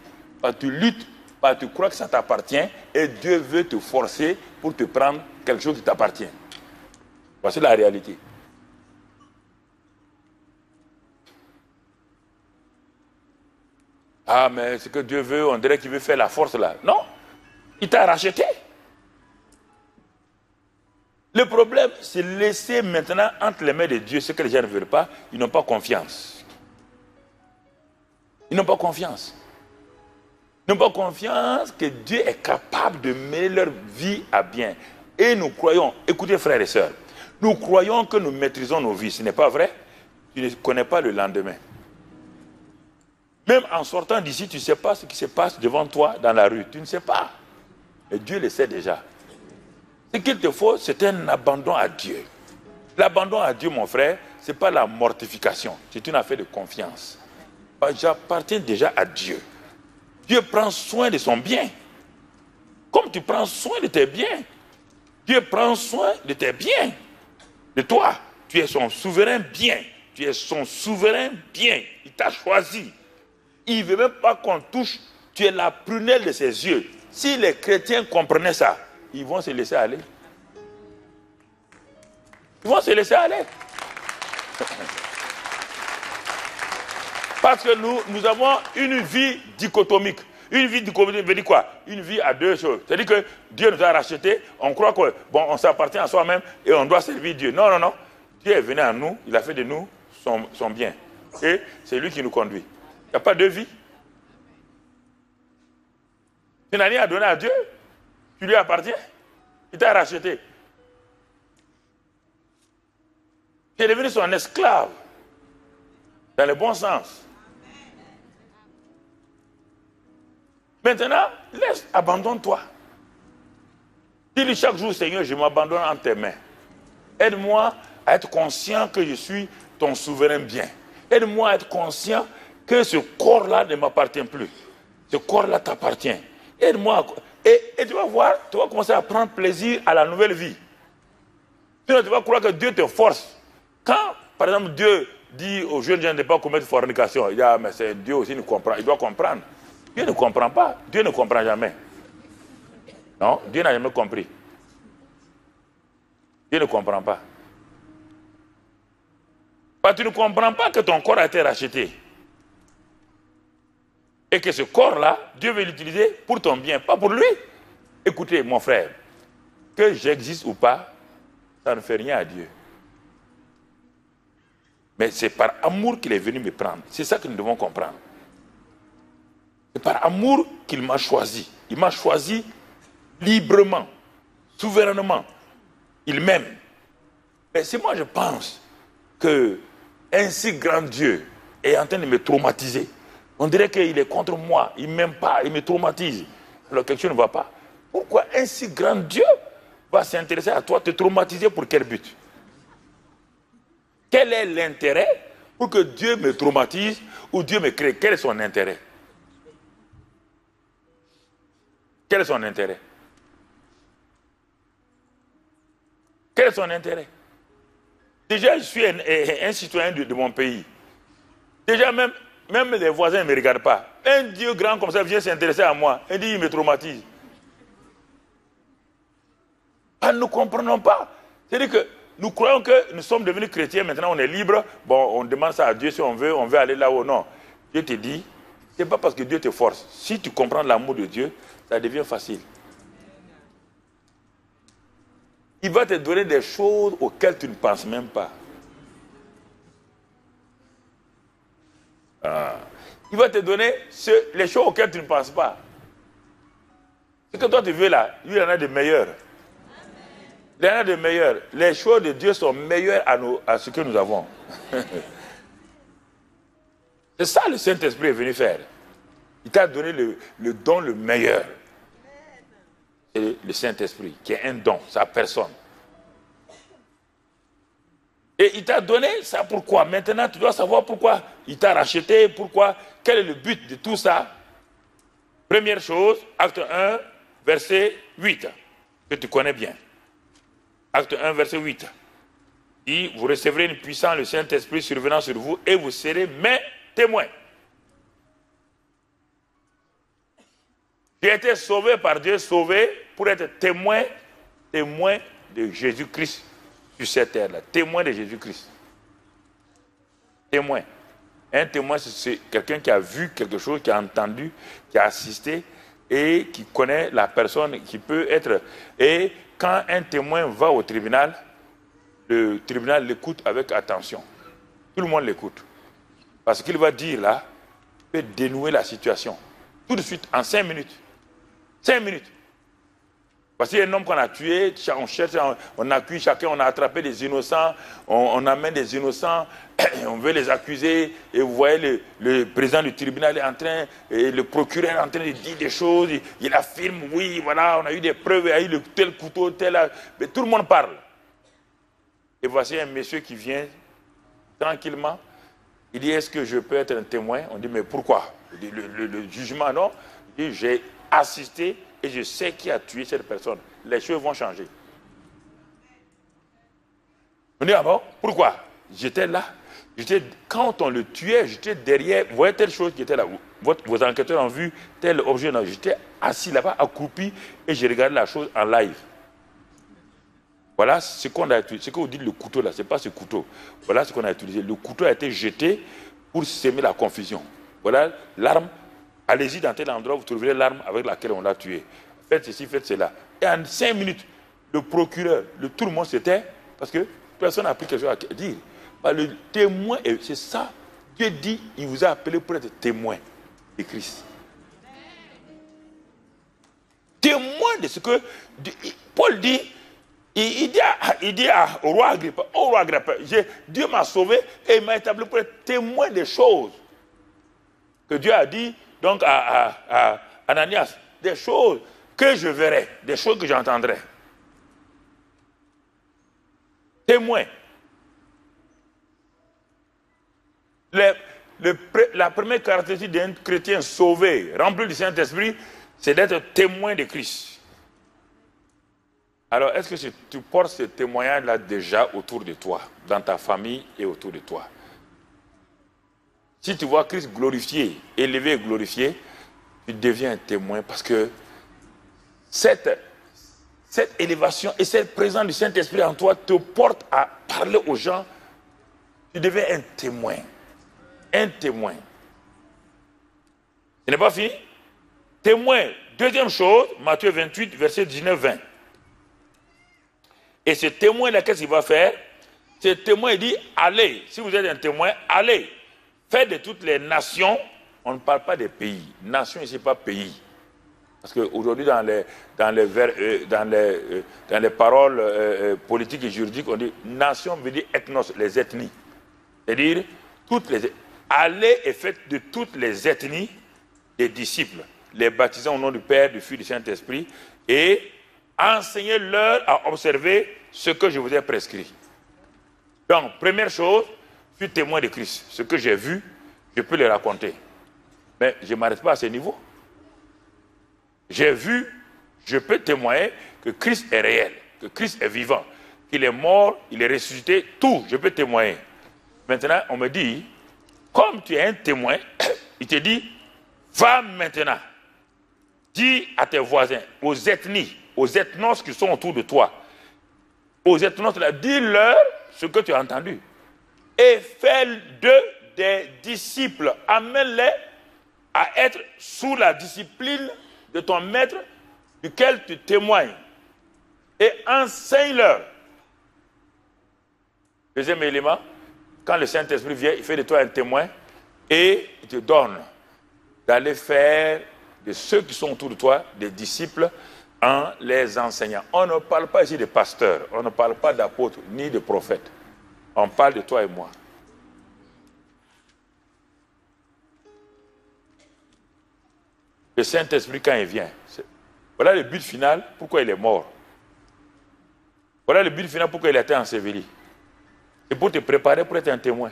Quand tu luttes, tu crois que ça t'appartient et Dieu veut te forcer pour te prendre quelque chose qui t'appartient. Voici la réalité. Ah, mais ce que Dieu veut, on dirait qu'il veut faire la force là. Non, il t'a racheté. Le problème, c'est laisser maintenant entre les mains de Dieu ce que les gens ne veulent pas. Ils n'ont pas confiance. Ils n'ont pas confiance. Ils n'ont pas confiance que Dieu est capable de mener leur vie à bien. Et nous croyons, écoutez frères et sœurs, nous croyons que nous maîtrisons nos vies. Ce n'est pas vrai. Tu ne connais pas le lendemain. Même en sortant d'ici, tu ne sais pas ce qui se passe devant toi dans la rue. Tu ne sais pas. Et Dieu le sait déjà. Ce qu'il te faut, c'est un abandon à Dieu. L'abandon à Dieu, mon frère, ce n'est pas la mortification. C'est une affaire de confiance. J'appartiens déjà à Dieu. Dieu prend soin de son bien. Comme tu prends soin de tes biens. Dieu prend soin de tes biens. De toi. Tu es son souverain bien. Tu es son souverain bien. Il t'a choisi. Il ne veut même pas qu'on touche. Tu es la prunelle de ses yeux. Si les chrétiens comprenaient ça, ils vont se laisser aller. Ils vont se laisser aller. Parce que nous avons une vie dichotomique. Une vie dichotomique veut dire quoi? Une vie à deux choses. C'est-à-dire que Dieu nous a rachetés, on croit que on s'appartient à soi-même et on doit servir Dieu. Non, non, non. Dieu est venu à nous, il a fait de nous son bien. Et c'est lui qui nous conduit. Il n'y a pas de vie. Tu n'as rien à donner à Dieu. Tu lui appartiens. Il t'a racheté. Tu es devenu son esclave. Dans le bon sens. Maintenant, abandonne-toi. Dis-lui chaque jour, Seigneur, je m'abandonne en tes mains. Aide-moi à être conscient que je suis ton souverain bien. Aide-moi à être conscient que ce corps-là ne m'appartient plus. Ce corps-là t'appartient. Aide-moi. Et tu vas voir, tu vas commencer à prendre plaisir à la nouvelle vie. Sinon, tu vas croire que Dieu te force. Quand, par exemple, Dieu dit aux jeunes gens de ne pas commettre fornication, il dit, ah, mais c'est Dieu aussi qui comprend. Il doit comprendre. Dieu ne comprend pas. Dieu ne comprend jamais. Non, Dieu n'a jamais compris. Dieu ne comprend pas. Parce que tu ne comprends pas que ton corps a été racheté. Et que ce corps-là, Dieu veut l'utiliser pour ton bien, pas pour lui. Écoutez, mon frère, que j'existe ou pas, ça ne fait rien à Dieu. Mais c'est par amour qu'il est venu me prendre. C'est ça que nous devons comprendre. C'est par amour qu'il m'a choisi. Il m'a choisi librement, souverainement. Il m'aime. Mais si moi je pense qu'un si grand Dieu est en train de me traumatiser, on dirait qu'il est contre moi, il ne m'aime pas, il me traumatise. Alors quelque chose ne va pas. Pourquoi un si grand Dieu va s'intéresser à toi, te traumatiser pour quel but? Quel est l'intérêt pour que Dieu me traumatise ou Dieu me crée? Quel est son intérêt? Quel est son intérêt? Quel est son intérêt? Déjà, je suis un citoyen de mon pays. Déjà, même les voisins ne me regardent pas. Un Dieu grand comme ça vient s'intéresser à moi. Il dit, il me traumatise. Ah, nous ne comprenons pas. C'est-à-dire que nous croyons que nous sommes devenus chrétiens, maintenant on est libre. Bon, on demande ça à Dieu si on veut aller là ou non. Dieu te dit, ce n'est pas parce que Dieu te force. Si tu comprends l'amour de Dieu, ça devient facile. Il va te donner des choses auxquelles tu ne penses même pas. Il va te donner les choses auxquelles tu ne penses pas. Ce que toi tu veux là, lui il en a de meilleurs. Il y en a de meilleurs. Les choses de Dieu sont meilleures à ce que nous avons. C'est ça le Saint-Esprit est venu faire. Il t'a donné le don le meilleur. C'est le Saint-Esprit, qui est un don, sa personne. Et il t'a donné ça pourquoi? Maintenant, tu dois savoir pourquoi il t'a racheté, pourquoi, quel est le but de tout ça. Première chose, acte 1, verset 8, que tu connais bien. Acte 1, verset 8. dit, vous recevrez une puissance, le Saint-Esprit survenant sur vous, et vous serez mes témoins. J'ai été sauvé par Dieu, sauvé pour être témoin de Jésus-Christ sur cette terre-là. Témoin de Jésus-Christ. Témoin. Un témoin, c'est quelqu'un qui a vu quelque chose, qui a entendu, qui a assisté et qui connaît la personne qui peut être. Et quand un témoin va au tribunal, le tribunal l'écoute avec attention. Tout le monde l'écoute. Parce qu'il va dire là, il peut dénouer la situation. Tout de suite, en 5 minutes. 5 minutes. Parce qu'il y a un homme qu'on a tué, on cherche, on accuse chacun, on a attrapé des innocents, on amène des innocents, on veut les accuser, et vous voyez le président du tribunal est en train, et le procureur est en train de dire des choses, il affirme, oui, voilà, on a eu des preuves, il y a eu tel couteau, tel... Mais tout le monde parle. Et voici un monsieur qui vient tranquillement, il dit, est-ce que je peux être un témoin? On dit, mais pourquoi? Le jugement, non. Il dit, j'ai assisté et je sais qui a tué cette personne. Les choses vont changer. On dit, ah bon? Pourquoi? J'étais là. Quand on le tuait, j'étais derrière. Vous voyez telle chose qui était là. Vos enquêteurs ont vu tel objet. J'étais assis là-bas, accroupi, et j'ai regardé la chose en live. Voilà ce qu'on a utilisé. Ce que vous dites le couteau là, ce n'est pas ce couteau. Voilà ce qu'on a utilisé. Le couteau a été jeté pour semer la confusion. Voilà l'arme. Allez-y dans tel endroit, vous trouverez l'arme avec laquelle on l'a tué. Faites ceci, faites cela. Et en 5 minutes, le procureur, tout le monde s'était, parce que personne n'a pris quelque chose à dire. Le témoin, c'est ça. Dieu dit, il vous a appelé pour être témoin de Christ. Témoin de ce que Paul dit. Il dit au roi Agrippa, Dieu m'a sauvé et il m'a établi pour être témoin des choses que Dieu a dit donc à Ananias, des choses que je verrai, des choses que j'entendrai. Témoin. La première caractéristique d'un chrétien sauvé, rempli du Saint-Esprit, c'est d'être témoin de Christ. Alors, est-ce que tu portes ce témoignage-là déjà autour de toi, dans ta famille et autour de toi? Si tu vois Christ glorifié, élevé et glorifié, tu deviens un témoin parce que cette élévation et cette présence du Saint-Esprit en toi te porte à parler aux gens. Tu deviens un témoin. Un témoin. Ce n'est pas fini? Témoin. Deuxième chose, Matthieu 28, verset 19-20. Et ce témoin-là, qu'est-ce qu'il va faire? Ce témoin, il dit, allez, si vous êtes un témoin, allez, faites de toutes les nations, on ne parle pas des pays, nation ici, pas pays. Parce qu'aujourd'hui, dans les paroles politiques et juridiques, on dit, nation veut dire ethnos, les ethnies. C'est-à-dire, allez et faites de toutes les ethnies des disciples, les baptisant au nom du Père, du Fils et du Saint-Esprit, et enseignez-leur à observer ce que je vous ai prescrit. Donc, première chose, je suis témoin de Christ. Ce que j'ai vu, je peux le raconter. Mais je ne m'arrête pas à ce niveau. J'ai vu Je peux témoigner que Christ est réel, que Christ est vivant, qu'il est mort, il est ressuscité, tout, je peux témoigner. Maintenant, on me dit, comme tu es un témoin, il te dit, va maintenant, dis à tes voisins, aux ethnies, aux ethnos qui sont autour de toi, aux ethnos, dis-leur ce que tu as entendu. Et fais d'eux des disciples. Amène-les à être sous la discipline de ton maître duquel tu témoignes. Et enseigne-leur. Deuxième élément, quand le Saint-Esprit vient, il fait de toi un témoin et il te donne d'aller faire de ceux qui sont autour de toi des disciples en les enseignant. On ne parle pas ici de pasteurs, on ne parle pas d'apôtres ni de prophètes. On parle de toi et moi. Le Saint-Esprit, quand il vient, voilà le but final, pourquoi il est mort. Voilà le but final, pourquoi il a été enseveli. C'est pour te préparer pour être un témoin.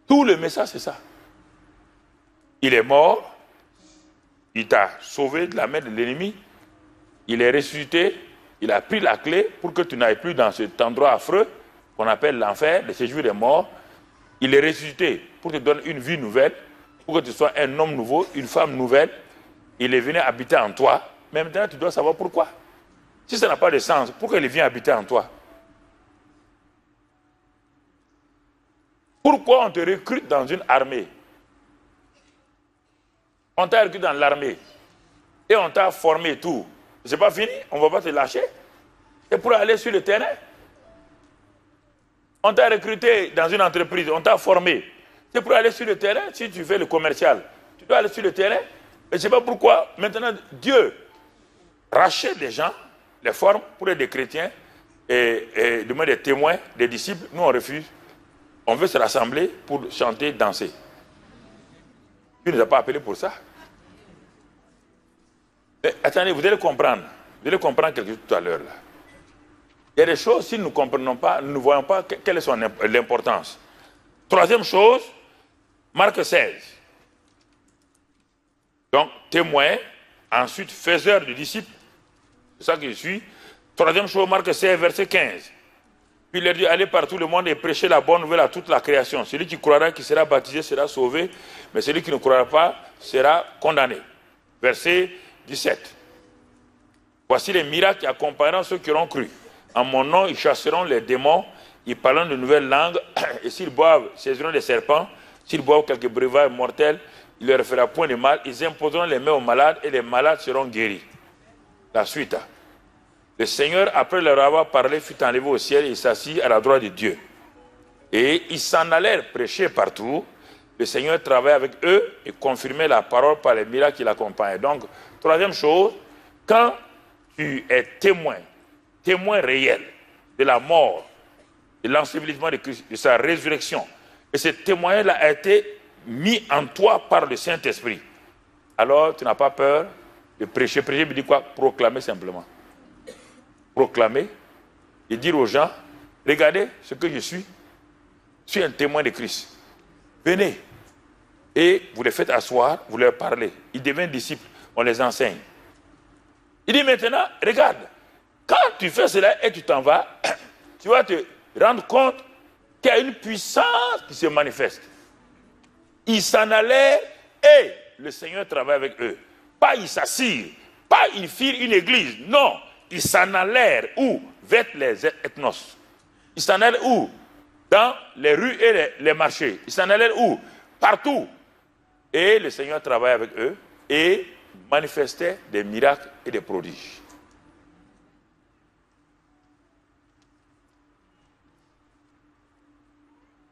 Tout le message, c'est ça. Il est mort, il t'a sauvé de la main de l'ennemi, il est ressuscité, il a pris la clé pour que tu n'ailles plus dans cet endroit affreux qu'on appelle l'enfer, le séjour des morts. Il est ressuscité pour te donner une vie nouvelle, pour que tu sois un homme nouveau, une femme nouvelle. Il est venu habiter en toi, mais maintenant tu dois savoir pourquoi. Si ça n'a pas de sens, pourquoi il vient habiter en toi? Pourquoi on te recrute dans une armée? On t'a recruté dans l'armée et on t'a formé et tout. C'est pas fini, on ne va pas te lâcher. C'est pour aller sur le terrain. On t'a recruté dans une entreprise, on t'a formé. C'est pour aller sur le terrain. Si tu fais le commercial, tu dois aller sur le terrain. Et je ne sais pas pourquoi, maintenant, Dieu rachète des gens, les forme pour être des chrétiens et demande des témoins, des disciples. Nous, on refuse. On veut se rassembler pour chanter, danser. Dieu ne nous a pas appelés pour ça. Mais attendez, vous allez comprendre. Vous allez comprendre quelque chose tout à l'heure. Il y a des choses, si nous ne comprenons pas, nous ne voyons pas quelle est son l'importance. Troisième chose, Marc 16. Donc, témoin, ensuite faiseur de disciples. C'est ça que je suis. Troisième chose, Marc 16, verset 15. Puis il a dit, allez par tout le monde et prêchez la bonne nouvelle à toute la création. Celui qui croira, qui sera baptisé, sera sauvé, mais celui qui ne croira pas sera condamné. Verset 17. Voici les miracles qui accompagneront ceux qui auront cru. En mon nom, ils chasseront les démons, ils parleront de nouvelles langues, et s'ils boivent, saisiront des serpents, s'ils boivent quelques breuvages mortels, il ne leur fera point de mal, ils imposeront les mains aux malades, et les malades seront guéris. La suite. Le Seigneur, après leur avoir parlé, fut enlevé au ciel et s'assit à la droite de Dieu. Et ils s'en allèrent prêcher partout. Le Seigneur travaillait avec eux et confirmait la parole par les miracles qui l'accompagnaient. Donc, troisième chose, quand tu es témoin réel de la mort, de l'ensevelissement de Christ, de sa résurrection, et ce témoignage-là a été mis en toi par le Saint-Esprit, alors tu n'as pas peur de prêcher. Prêcher veut dire quoi? Proclamer simplement. Proclamer et dire aux gens, regardez ce que je suis un témoin de Christ. Venez. Et vous les faites asseoir, vous leur parlez. Ils deviennent disciples, on les enseigne. Il dit maintenant, regarde, quand tu fais cela et tu t'en vas, tu vas te rendre compte qu'il y a une puissance qui se manifeste. Ils s'en allaient et le Seigneur travaille avec eux. Pas ils s'assirent, pas ils firent une église, non. Ils s'en allèrent où? Vers les ethnos. Ils s'en allèrent où? Dans les rues et les marchés. Ils s'en allèrent où? Partout. Et le Seigneur travaillait avec eux et manifestait des miracles et des prodiges.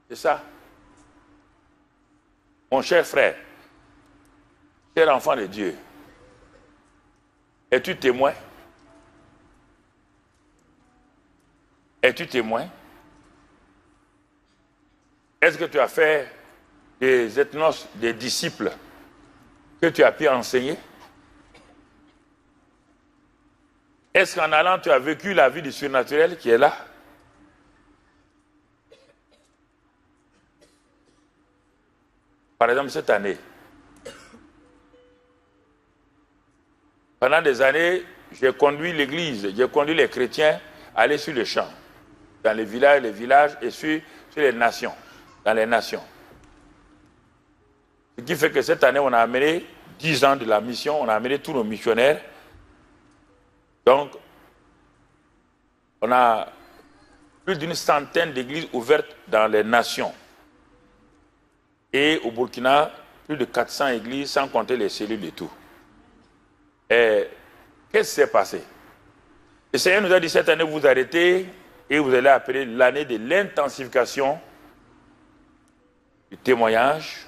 C'est ça. Mon cher frère, cher enfant de Dieu, es-tu témoin? Es-tu témoin? Est-ce que tu as fait des ethnos, des disciples que tu as pu enseigner? Est-ce qu'en allant, tu as vécu la vie du surnaturel qui est là? Par exemple, cette année, Pendant des années, j'ai conduit l'église, j'ai conduit les chrétiens à aller sur les champs, dans les villages et sur les nations, dans les nations. Ce qui fait que cette année, on a amené 10 ans de la mission, on a amené tous nos missionnaires. Donc, on a plus d'une centaine d'églises ouvertes dans les nations. Et au Burkina, plus de 400 églises, sans compter les cellules et tout. Et qu'est-ce qui s'est passé? Le Seigneur nous a dit, cette année, vous arrêtez et vous allez appeler l'année de l'intensification du témoignage,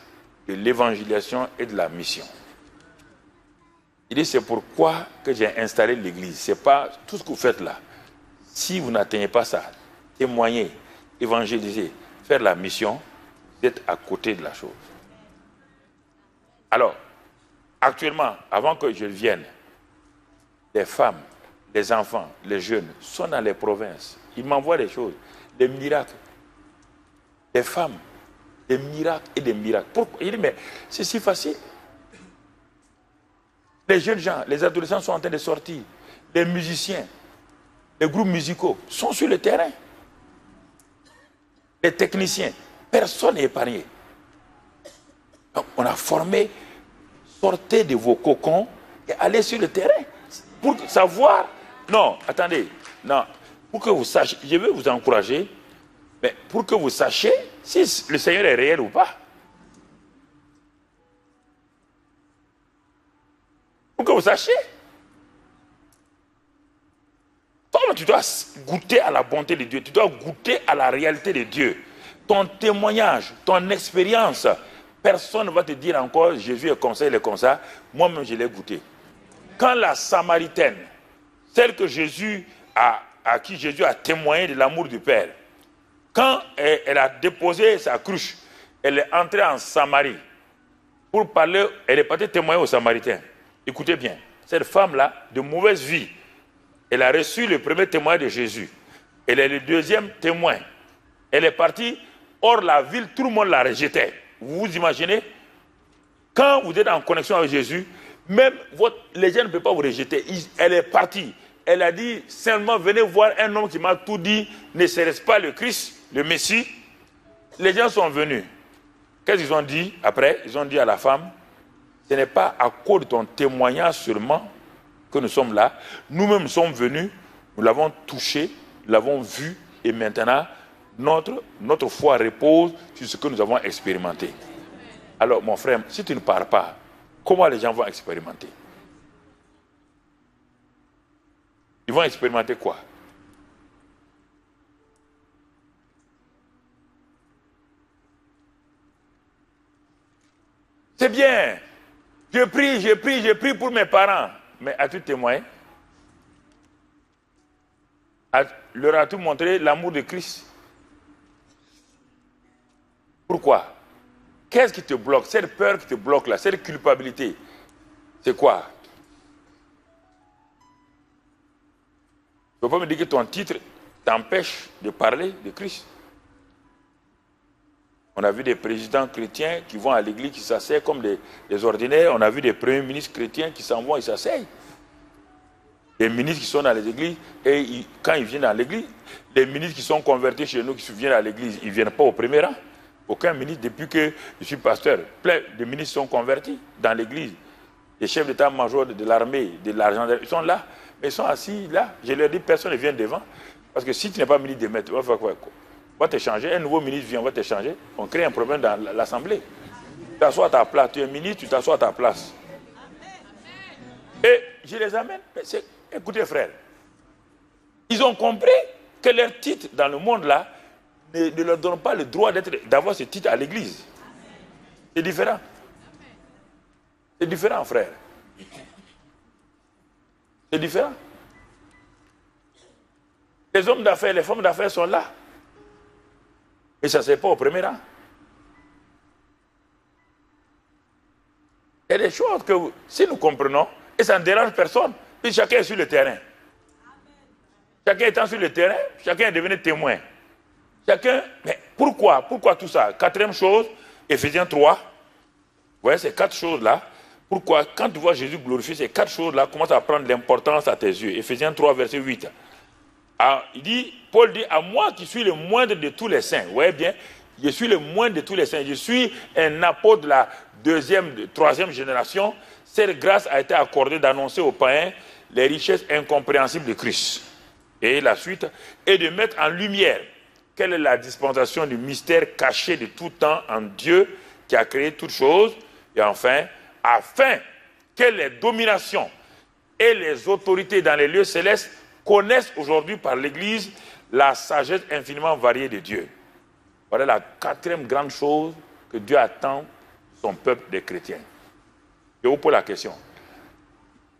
de l'évangélisation et de la mission. Il dit, c'est pourquoi que j'ai installé l'église. Ce n'est pas tout ce que vous faites là. Si vous n'atteignez pas ça, témoigner, évangéliser, faire la mission, vous êtes à côté de la chose. Alors, actuellement, avant que je vienne, les femmes, les enfants, les jeunes sont dans les provinces. Ils m'envoient des choses, des miracles. Les femmes, des miracles et des miracles. Pourquoi? Il dit, mais c'est si facile. Les jeunes gens, les adolescents sont en train de sortir. Les musiciens, les groupes musicaux sont sur le terrain. Les techniciens, personne n'est épargné. Donc, on a formé, sortez de vos cocons et allez sur le terrain. Pour savoir, non, attendez, non, pour que vous sachiez, je vais vous encourager, mais pour que vous sachiez si le Seigneur est réel ou pas. Pour que vous sachiez. Toi, tu dois goûter à la bonté de Dieu, tu dois goûter à la réalité de Dieu. Ton témoignage, ton expérience, personne ne va te dire encore, Jésus est comme ça, il est comme ça. Moi-même, je l'ai goûté. Quand la Samaritaine, celle que à qui Jésus a témoigné de l'amour du Père, quand elle a déposé sa cruche, elle est entrée en Samarie pour parler, elle est partie témoigner aux Samaritains. Écoutez bien, cette femme-là, de mauvaise vie, elle a reçu le premier témoin de Jésus. Elle est le deuxième témoin. Elle est partie, hors la ville, tout le monde la rejetait. Vous vous imaginez? Quand vous êtes en connexion avec Jésus, même les gens ne peuvent pas vous rejeter. Elle est partie. Elle a dit, seulement venez voir un homme qui m'a tout dit, ne serait-ce pas le Christ, le Messie? Les gens sont venus. Qu'est-ce qu'ils ont dit après? Ils ont dit à la femme, ce n'est pas à cause de ton témoignage seulement que nous sommes là. Nous-mêmes sommes venus, nous l'avons touché, nous l'avons vu, et maintenant, notre foi repose sur ce que nous avons expérimenté. Alors, mon frère, si tu ne pars pas, comment les gens vont expérimenter? Ils vont expérimenter quoi? C'est bien. Je prie pour mes parents. Mais as-tu témoigné? Leur as-tu montré l'amour de Christ? Pourquoi? Qu'est-ce qui te bloque? Cette peur qui te bloque là, cette culpabilité, c'est quoi? Tu ne peux pas me dire que ton titre t'empêche de parler de Christ. On a vu des présidents chrétiens qui vont à l'église, qui s'asseyent comme des ordinaires. On a vu des premiers ministres chrétiens qui s'en vont et s'asseyent. Les ministres qui sont dans les églises, et quand ils viennent dans l'église, les ministres qui sont convertis chez nous, qui viennent à l'église, ils ne viennent pas au premier rang. Aucun ministre, depuis que je suis pasteur, plein de ministres sont convertis dans l'église. Les chefs d'état-major de l'armée, de l'argent, ils sont là, mais ils sont assis là. Je leur dis, personne ne vient devant. Parce que si tu n'es pas ministre de maître, tu vas faire quoi? On va te changer, un nouveau ministre vient, on va te changer. On crée un problème dans l'Assemblée. Tu t'assois à ta place, tu es ministre, tu t'assois à ta place. Et je les amène. Écoutez frère, ils ont compris que leur titre dans le monde là ne leur donne pas le droit d'avoir ce titre à l'église. C'est différent. C'est différent frère. C'est différent. Les hommes d'affaires, les femmes d'affaires sont là. Et ça ne se fait pas au premier rang. Il y a des choses que, si nous comprenons, et ça ne dérange personne, puis chacun est sur le terrain. Chacun étant sur le terrain, chacun est devenu témoin. Chacun, mais pourquoi tout ça? Quatrième chose, Éphésiens 3. Vous voyez ces 4 choses-là. Pourquoi? Quand tu vois Jésus glorifié, ces 4 choses-là commencent à prendre l'importance à tes yeux. Éphésiens 3, verset 8. Paul dit, à moi qui suis le moindre de tous les saints. Vous voyez bien, je suis le moindre de tous les saints. Je suis un apôtre de la 2e, 3e génération. Cette grâce a été accordée d'annoncer aux païens les richesses incompréhensibles de Christ. Et la suite, et de mettre en lumière quelle est la dispensation du mystère caché de tout temps en Dieu qui a créé toutes choses. Et enfin, afin que les dominations et les autorités dans les lieux célestes connaissent aujourd'hui par l'Église la sagesse infiniment variée de Dieu. Voilà la 4e grande chose que Dieu attend de son peuple des chrétiens. Je vous pose la question.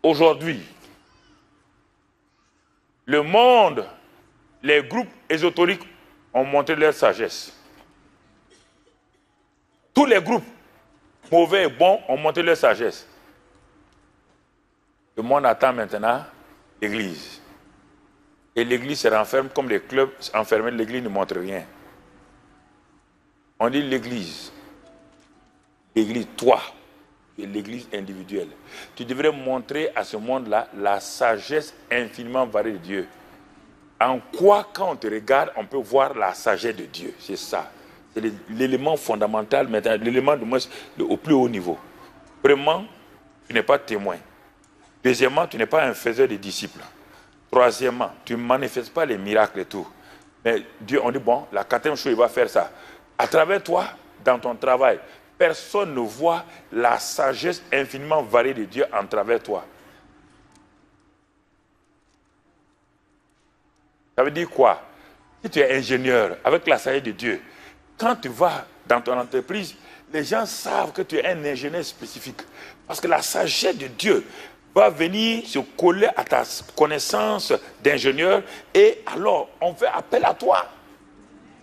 Aujourd'hui, le monde, les groupes ésotériques ont montré leur sagesse. Tous les groupes, mauvais et bons, ont montré leur sagesse. Le monde attend maintenant l'Église. Et l'Église se renferme comme les clubs enfermés. L'Église ne montre rien. On dit l'Église. L'Église, toi, tu es l'Église individuelle. Tu devrais montrer à ce monde-là la sagesse infiniment variée de Dieu. En quoi, quand on te regarde, on peut voir la sagesse de Dieu. C'est ça. C'est l'élément fondamental, maintenant, l'élément au plus haut niveau. Premièrement, tu n'es pas témoin. Deuxièmement, tu n'es pas un faiseur de disciples. Troisièmement, tu ne manifestes pas les miracles et tout. Mais Dieu, on dit, bon, la 4e chose, il va faire ça. À travers toi, dans ton travail, personne ne voit la sagesse infiniment variée de Dieu en travers toi. Ça veut dire quoi? Si tu es ingénieur avec la sagesse de Dieu, quand tu vas dans ton entreprise, les gens savent que tu es un ingénieur spécifique. Parce que la sagesse de Dieu va venir se coller à ta connaissance d'ingénieur et alors on fait appel à toi.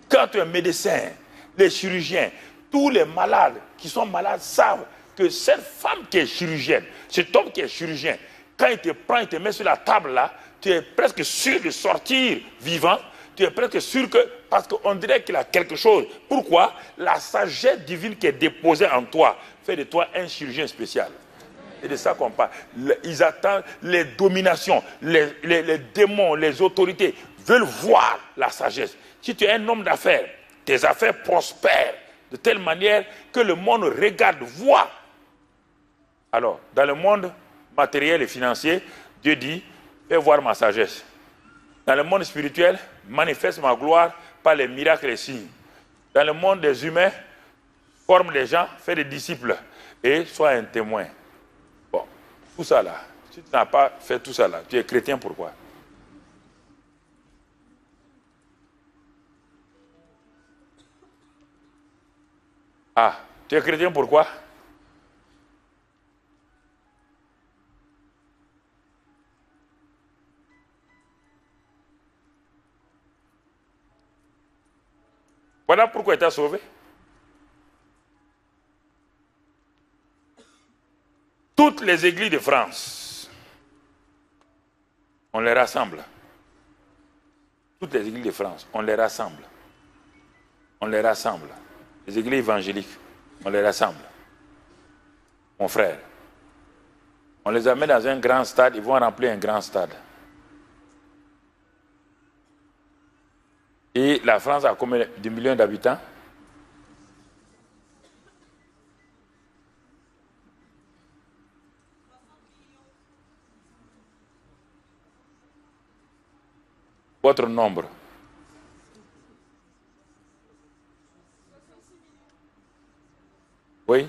Quand tu es médecin, les chirurgiens, tous les malades qui sont malades savent que cette femme qui est chirurgienne, cet homme qui est chirurgien, quand il te prend, il te met sur la table là, tu es presque sûr de sortir vivant, tu es presque sûr que, parce qu'on dirait qu'il a quelque chose. Pourquoi? La sagesse divine qui est déposée en toi fait de toi un chirurgien spécial. C'est de ça qu'on parle. Ils attendent les dominations, les démons, les autorités veulent voir la sagesse. Si tu es un homme d'affaires, tes affaires prospèrent de telle manière que le monde regarde, voit. Alors, dans le monde matériel et financier, Dieu dit, fais voir ma sagesse. Dans le monde spirituel, manifeste ma gloire par les miracles et les signes. Dans le monde des humains, forme les gens, fais des disciples et sois un témoin. Bon, tout ça là, si tu n'as pas fait tout ça là, tu es chrétien pourquoi? Ah, tu es chrétien pourquoi? Voilà pourquoi tu as sauvé. Toutes les églises de France, on les rassemble. Toutes les églises de France, on les rassemble. On les rassemble. Les églises évangéliques, on les rassemble. Mon frère, on les amène dans un grand stade, ils vont remplir un grand stade. Et la France a combien de millions d'habitants? Votre nombre? Oui?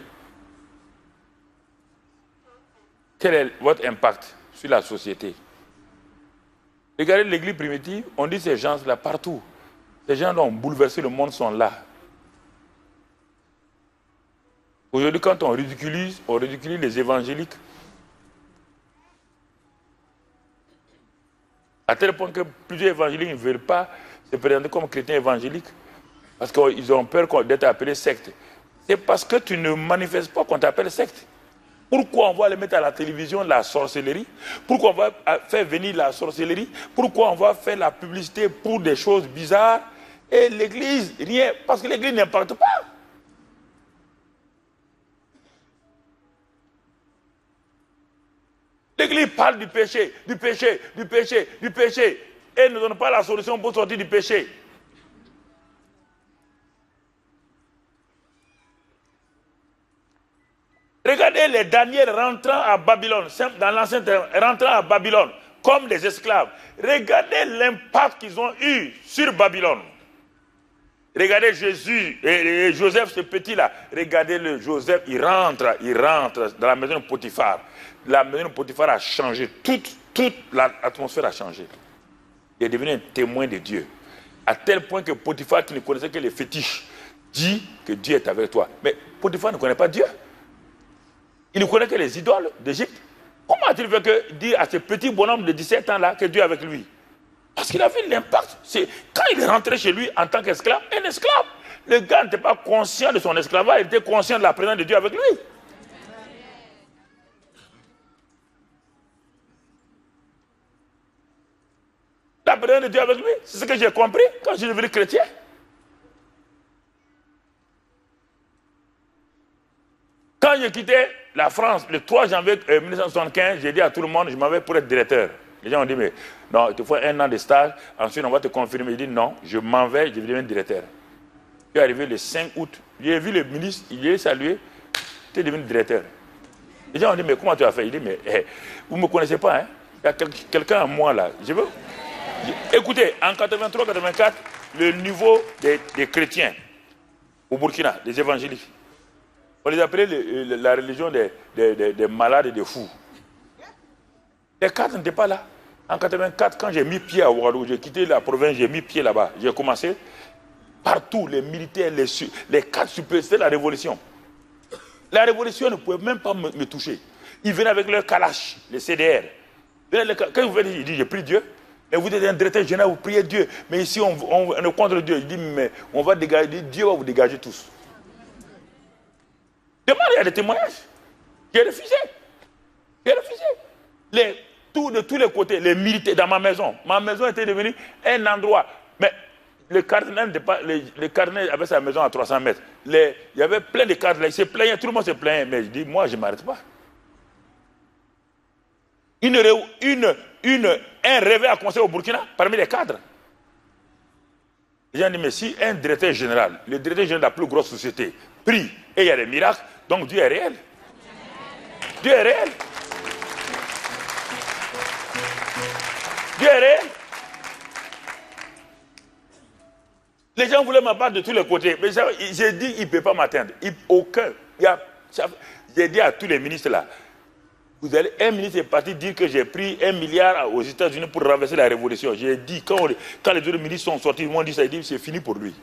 Quel est votre impact sur la société? Regardez l'église primitive, on dit ces gens-là partout. Ces gens qui ont bouleversé le monde sont là. Aujourd'hui, quand on ridiculise les évangéliques. À tel point que plusieurs évangéliques ne veulent pas se présenter comme chrétiens évangéliques. Parce qu'ils ont peur d'être appelés secte. C'est parce que tu ne manifestes pas qu'on t'appelle secte. Pourquoi on va aller mettre à la télévision la sorcellerie? Pourquoi on va faire venir la sorcellerie? Pourquoi on va faire la publicité pour des choses bizarres? Et l'église, rien, parce que l'église n'impacte pas. L'Église parle du péché, du péché, du péché, du péché, et ne donne pas la solution pour sortir du péché. Regardez les Daniel rentrant à Babylone, dans l'Ancien Testament, rentrant à Babylone comme des esclaves. Regardez l'impact qu'ils ont eu sur Babylone. Regardez Jésus et Joseph, ce petit-là. Regardez-le, Joseph, il rentre dans la maison de Potiphar. La maison de Potiphar a changé, toute l'atmosphère a changé. Il est devenu un témoin de Dieu. À tel point que Potiphar, qui ne connaissait que les fétiches, dit que Dieu est avec toi. Mais Potiphar ne connaît pas Dieu. Il ne connaît que les idoles d'Égypte. Comment a-t-il fait que dire à ce petit bonhomme de 17 ans-là que Dieu est avec lui? Parce qu'il a vu l'impact. Quand il est rentré chez lui en tant qu'esclave, un esclave, le gars n'était pas conscient de son esclavage, il était conscient de la présence de Dieu avec lui. La présence de Dieu avec lui, c'est ce que j'ai compris quand je suis devenu chrétien. Quand j'ai quitté la France le 3 janvier 1975, j'ai dit à tout le monde, je m'en vais pour être directeur. Les gens ont dit, mais non, il te faut 1 an de stage, ensuite on va te confirmer. J'ai dit, non, je m'en vais, je vais devenir directeur. Je suis arrivé le 5 août, j'ai vu le ministre, il est salué, tu es devenu directeur. Les gens ont dit, mais comment tu as fait? Il dit, mais vous ne me connaissez pas, hein? Il y a quelqu'un à moi là. Écoutez, en 83-84, le niveau des chrétiens au Burkina, des évangéliques, on les appelait la religion des malades et des fous. Les cadres n'étaient pas là. En 84, quand j'ai mis pied à Ouagadougou, j'ai quitté la province, j'ai mis pied là-bas. J'ai commencé partout, les militaires, les cadres supérieurs, c'était la révolution. La révolution ne pouvait même pas me toucher. Ils venaient avec leur kalash, les CDR. Quand vous venez, ils disent, j'ai pris Dieu. Mais vous êtes un directeur général, vous priez Dieu. Mais ici, on est contre Dieu. Il dit, mais on va dégager, Dieu va vous dégager tous. Demande, il y a des témoignages. J'ai refusé. J'ai refusé. De tous les côtés, les militaires dans ma maison. Ma maison était devenue un endroit. Mais le cardinal avait sa maison à 300 mètres. Il y avait plein de cardinals. Il se plaignait, tout le monde se plaignait. Mais je dis, moi, je ne m'arrête pas. Un réveil à conseil au Burkina parmi les cadres. Les gens disent, mais si un directeur général, le directeur général de la plus grosse société, prie et il y a des miracles, donc Dieu est réel. Dieu est réel. Dieu est réel. Les gens voulaient m'abattre de tous les côtés. Mais j'ai dit, il ne peut pas m'atteindre. Aucun. J'ai dit à tous les ministres là, un ministre est parti dire que j'ai pris 1 milliard aux États-Unis pour renverser la révolution. J'ai dit, quand les autres ministres sont sortis, ils m'ont dit ça, ils disent c'est fini pour lui.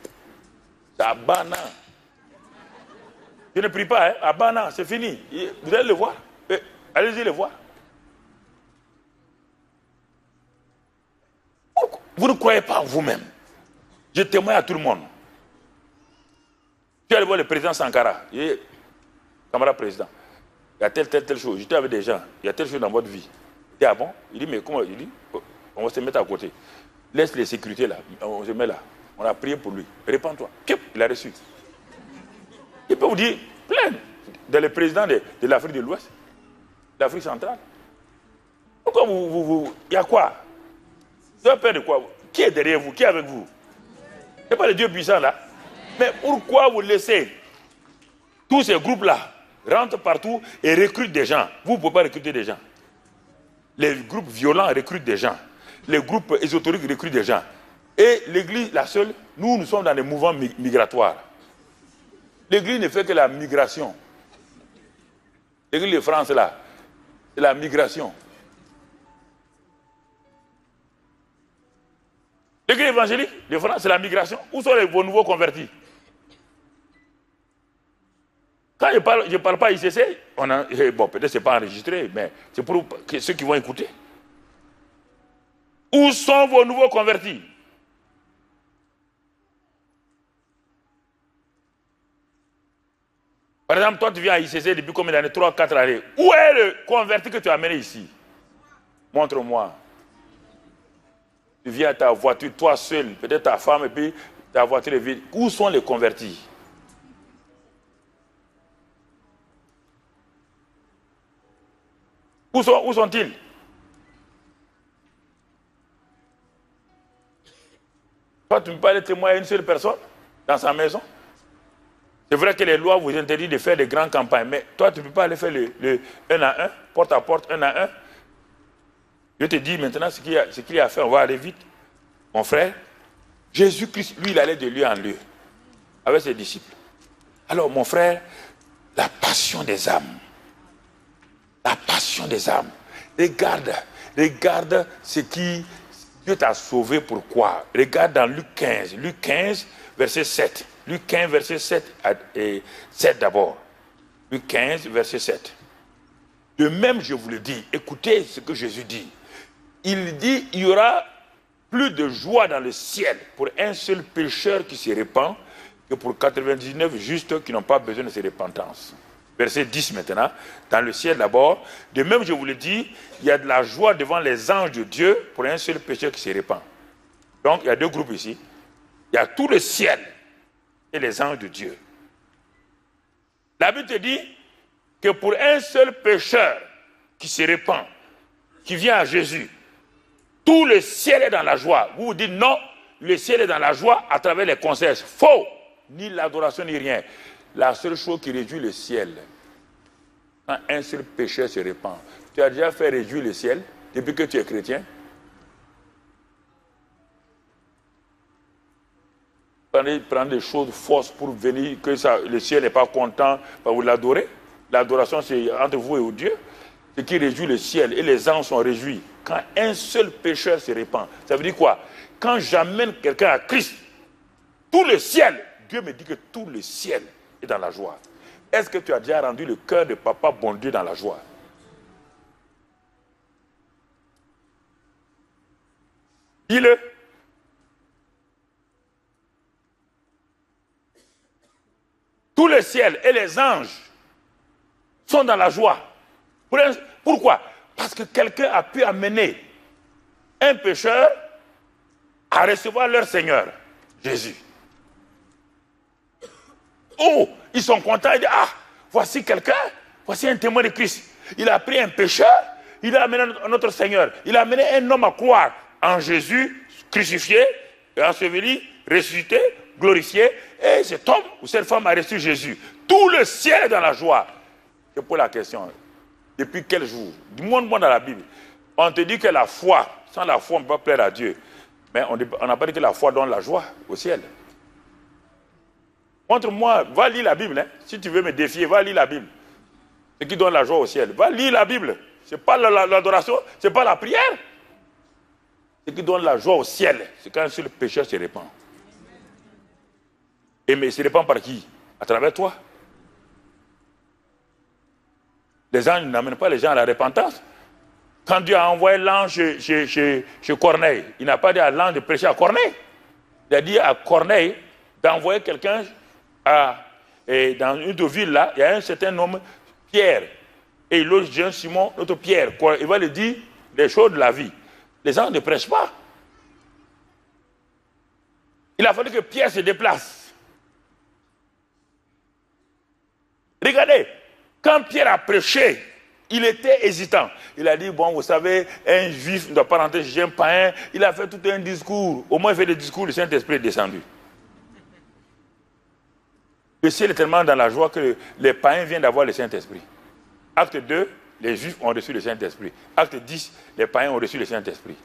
C'est Abana. Je ne prie pas, hein, Abana, c'est fini. Vous allez le voir. Allez-y le voir. Vous ne croyez pas en vous-même. Je témoigne à tout le monde. Je suis allé voir le président Sankara. Il est camarade président. Il y a telle chose. J'étais avec des gens. Il y a telle chose dans votre vie. Il dit, ah bon? Il dit, mais comment? Il dit, on va se mettre à côté. Laisse les sécurités là. On se met là. On a prié pour lui. Répands-toi. Il a reçu. Il peut vous dire, plein. Dans les présidents de l'Afrique de l'Ouest, l'Afrique centrale. Pourquoi il y a quoi? Vous avez peur de quoi? Qui est derrière vous? Qui est avec vous? Ce n'est pas le Dieu puissant là. Mais pourquoi vous laissez tous ces groupes-là rentrent partout et recrutent des gens? Vous ne pouvez pas recruter des gens. Les groupes violents recrutent des gens. Les groupes ésotériques recrutent des gens. Et l'Église, la seule, nous sommes dans des mouvements migratoires. L'Église ne fait que la migration. L'Église de France là, c'est la migration. L'Église évangélique de France, c'est la migration. Où sont vos nouveaux convertis? Quand je ne parle pas ICC, bon, peut-être ce n'est pas enregistré, mais c'est pour ceux qui vont écouter. Où sont vos nouveaux convertis? Par exemple, toi, tu viens à ICC depuis combien d'années? 3, 4 années. Où est le converti que tu as amené ici? Montre-moi. Tu viens à ta voiture, toi seul, peut-être ta femme, et puis ta voiture est vide. Où sont les convertis? Où sont-ils? Toi, tu ne peux pas aller témoigner à une seule personne dans sa maison. C'est vrai que les lois vous interdisent de faire des grandes campagnes, mais toi, tu ne peux pas aller faire le un à un, porte à porte, un à un. Je te dis maintenant ce qu'il y a à faire, on va aller vite. Mon frère, Jésus-Christ, lui, il allait de lieu en lieu avec ses disciples. Alors, mon frère, la passion des âmes. La passion des âmes. Regarde ce qui Dieu t'a sauvé. Pourquoi? Regarde dans Luc 15. Luc 15, verset 7. Luc 15, verset 7 et 7 d'abord. Luc 15, verset 7. De même, je vous le dis, écoutez ce que Jésus dit. Il dit, il y aura plus de joie dans le ciel pour un seul pécheur qui se répand que pour 99 justes qui n'ont pas besoin de cette repentance. Verset 10 maintenant, dans le ciel d'abord. De même, je vous le dis, il y a de la joie devant les anges de Dieu pour un seul pécheur qui se répand. Donc, il y a deux groupes ici. Il y a tout le ciel et les anges de Dieu. La Bible te dit que pour un seul pécheur qui se répand, qui vient à Jésus, tout le ciel est dans la joie. Vous vous dites non, le ciel est dans la joie à travers les concerts. Faux! Ni l'adoration, ni rien. La seule chose qui réjouit le ciel, quand un seul pécheur se répand. Tu as déjà fait réjouir le ciel depuis que tu es chrétien? Prendre des choses fausses pour venir, que le ciel n'est pas content, vous l'adorez. L'adoration, c'est entre vous et Dieu. Ce qui réjouit le ciel et les anges sont réjouis. Quand un seul pécheur se répand, ça veut dire quoi? Quand j'amène quelqu'un à Christ, tout le ciel, Dieu me dit que tout le ciel est dans la joie. Est-ce que tu as déjà rendu le cœur de papa bon Dieu dans la joie? Dis-le. Tout le ciel et les anges sont dans la joie. Pourquoi? Parce que quelqu'un a pu amener un pécheur à recevoir leur Seigneur, Jésus. Oh, ils sont contents, ils disent, ah, voici quelqu'un, voici un témoin de Christ. Il a pris un pécheur, il a amené notre Seigneur. Il a amené un homme à croire en Jésus, crucifié, enseveli, ressuscité, glorifié. Et cet homme ou cette femme a reçu Jésus. Tout le ciel est dans la joie. Je pose la question. Depuis quel jour? Dis-moi dans la Bible. On te dit que la foi, sans la foi, on ne peut pas plaire à Dieu. Mais on n'a pas dit que la foi donne la joie au ciel. Montre-moi, va lire la Bible. Hein. Si tu veux me défier, va lire la Bible. Ce qui donne la joie au ciel. Va lire la Bible. Ce n'est pas l'adoration, ce n'est pas la prière. Ce qui donne la joie au ciel, c'est quand un seul pécheur se répand. Et mais il se répand par qui? À travers toi. Les anges n'amènent pas les gens à la repentance. Quand Dieu a envoyé l'ange chez Corneille, il n'a pas dit à l'ange de prêcher à Corneille. Il a dit à Corneille d'envoyer quelqu'un dans une autre ville là, il y a un certain homme, Pierre. Et il loge Jean Simon, notre Pierre. Il va lui dire les choses de la vie. Les anges ne prêchent pas. Il a fallu que Pierre se déplace. Regardez, quand Pierre a prêché, il était hésitant. Il a dit, bon, vous savez, un juif ne doit pas rentrer chez un païen. Il a fait tout un discours. Au moins, il fait des discours, le Saint-Esprit est descendu. Le ciel est tellement dans la joie que les païens viennent d'avoir le Saint-Esprit. Acte 2, les juifs ont reçu le Saint-Esprit. Acte 10, les païens ont reçu le Saint-Esprit.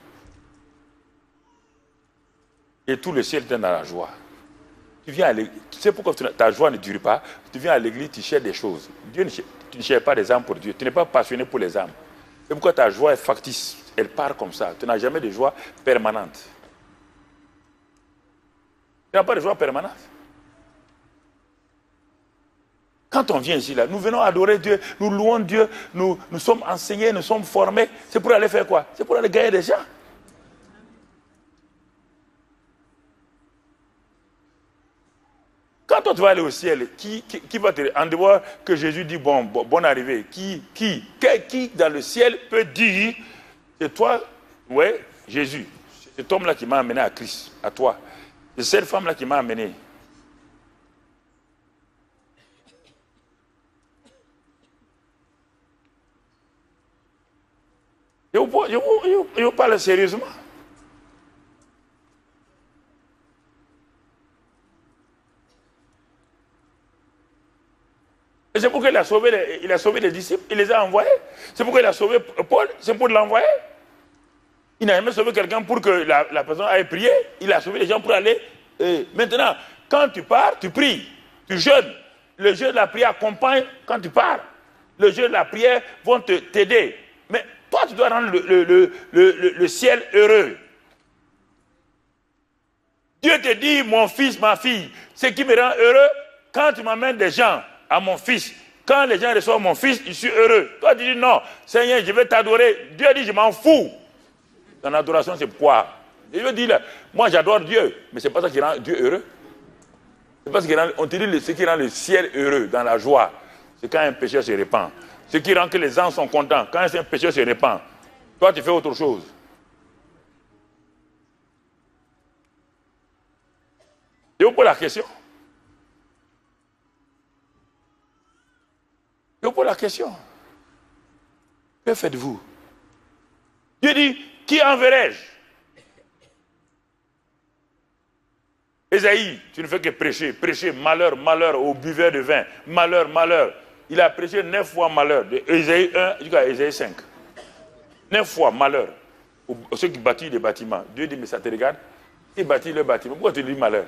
Et tout le ciel est dans la joie. Tu viens à l'église, tu sais pourquoi ta joie ne dure pas? Tu viens à l'église, tu cherches des choses. Tu ne cherches pas des âmes pour Dieu. Tu n'es pas passionné pour les âmes. C'est pourquoi ta joie est factice. Elle part comme ça. Tu n'as jamais de joie permanente. Tu n'as pas de joie permanente. Quand on vient ici, là, nous venons adorer Dieu, nous louons Dieu, nous sommes enseignés, nous sommes formés. C'est pour aller faire quoi? C'est pour aller gagner des gens. Quand tu vas aller au ciel, qui va te... En dehors que Jésus dit, bonne arrivée, qui dans le ciel peut dire, c'est toi, ouais, Jésus, c'est cet homme-là qui m'a amené à Christ, à toi. C'est cette femme-là qui m'a amené. Je vous parle sérieusement. Et c'est pourquoi il a sauvé les disciples, il les a envoyés. C'est pourquoi il a sauvé Paul, c'est pour l'envoyer. Il n'a jamais sauvé quelqu'un pour que la personne aille prier. Il a sauvé les gens pour aller. Maintenant, quand tu pars, tu pries, tu jeûnes. Le jeûne de la prière accompagne quand tu pars. Le jeûne de la prière vont t'aider. Mais toi, tu dois rendre le ciel heureux. Dieu te dit, mon fils, ma fille, ce qui me rend heureux, quand tu m'amènes des gens à mon fils, quand les gens reçoivent mon fils, je suis heureux. Toi, tu dis non, Seigneur, je vais t'adorer. Dieu dit, je m'en fous. Ton adoration, c'est quoi? Je veux dire, moi j'adore Dieu, mais ce n'est pas ça qui rend Dieu heureux. C'est pas ce qui rend, on te dit ce qui rend le ciel heureux, dans la joie. C'est quand un pécheur se répand. Ce qui rend que les gens sont contents, quand un pécheur se répand. Toi, tu fais autre chose. Je vous pose la question. Je vous pose la question. Que faites-vous? Dieu dit, qui enverrai-je? Ésaïe, tu ne fais que prêcher, prêcher, malheur, malheur aux buveurs de vin, malheur, malheur. Il a prêché 9 fois malheur, de Ésaïe 1 jusqu'à Ésaïe 5. 9 fois malheur aux ceux qui bâtissent des bâtiments. Dieu dit, mais ça te regarde? Ils bâtissent le bâtiment, pourquoi tu dis malheur?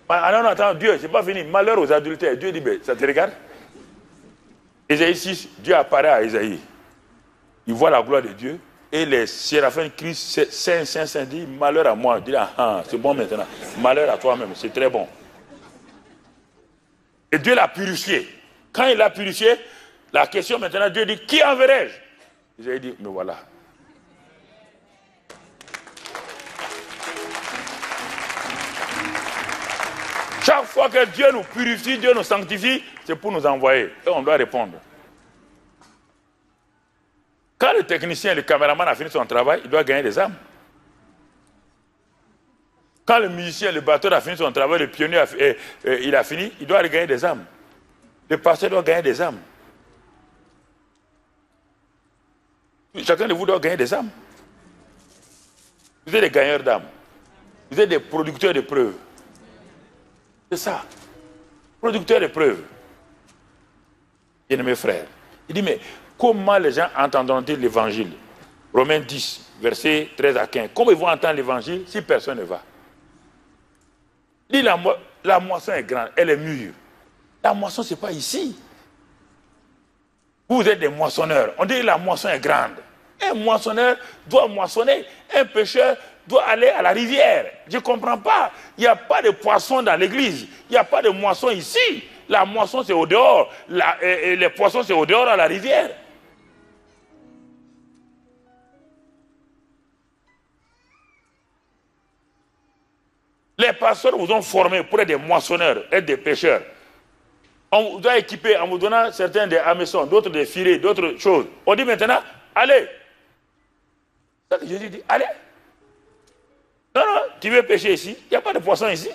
Ah non, attends, Dieu, c'est pas fini, malheur aux adultères. Dieu dit, mais ça te regarde? Ésaïe 6, Dieu apparaît à Ésaïe. Il voit la gloire de Dieu. Et les séraphins crient, Saint, Saint, Saint, dit, malheur à moi. Dit, ah, c'est bon maintenant. Malheur à toi-même, c'est très bon. Et Dieu l'a purifié. Quand il l'a purifié, la question maintenant, Dieu dit, qui enverrai-je? J'ai dit, mais voilà. Chaque fois que Dieu nous purifie, Dieu nous sanctifie, c'est pour nous envoyer. Et on doit répondre. Quand le technicien, le caméraman a fini son travail, il doit gagner des âmes. Quand le musicien, le batteur a fini son travail, le pionnier il a fini, il doit gagner des âmes. Le pasteur doit gagner des âmes. Chacun de vous doit gagner des âmes. Vous êtes des gagneurs d'âmes. Vous êtes des producteurs de preuves. C'est ça. Producteurs de preuves. Bien-aimés frères. Il dit, mais comment les gens entendront-ils l'évangile? Romains 10, versets 13 à 15. Comment ils vont entendre l'évangile si personne ne va? Il dit, la moisson est grande, elle est mûre. La moisson, ce n'est pas ici. Vous êtes des moissonneurs. On dit que la moisson est grande. Un moissonneur doit moissonner. Un pêcheur doit aller à la rivière. Je ne comprends pas. Il n'y a pas de poisson dans l'église. Il n'y a pas de moisson ici. La moisson, c'est au dehors. Et les poissons, c'est au dehors à la rivière. Les pasteurs vous ont formé pour être des moissonneurs, être des pêcheurs. On vous a équipé en vous donnant certains des hameçons, d'autres des filets, d'autres choses. On dit maintenant, allez. C'est ça que Jésus dit, allez. Non, non, tu veux pêcher ici, il n'y a pas de poisson ici.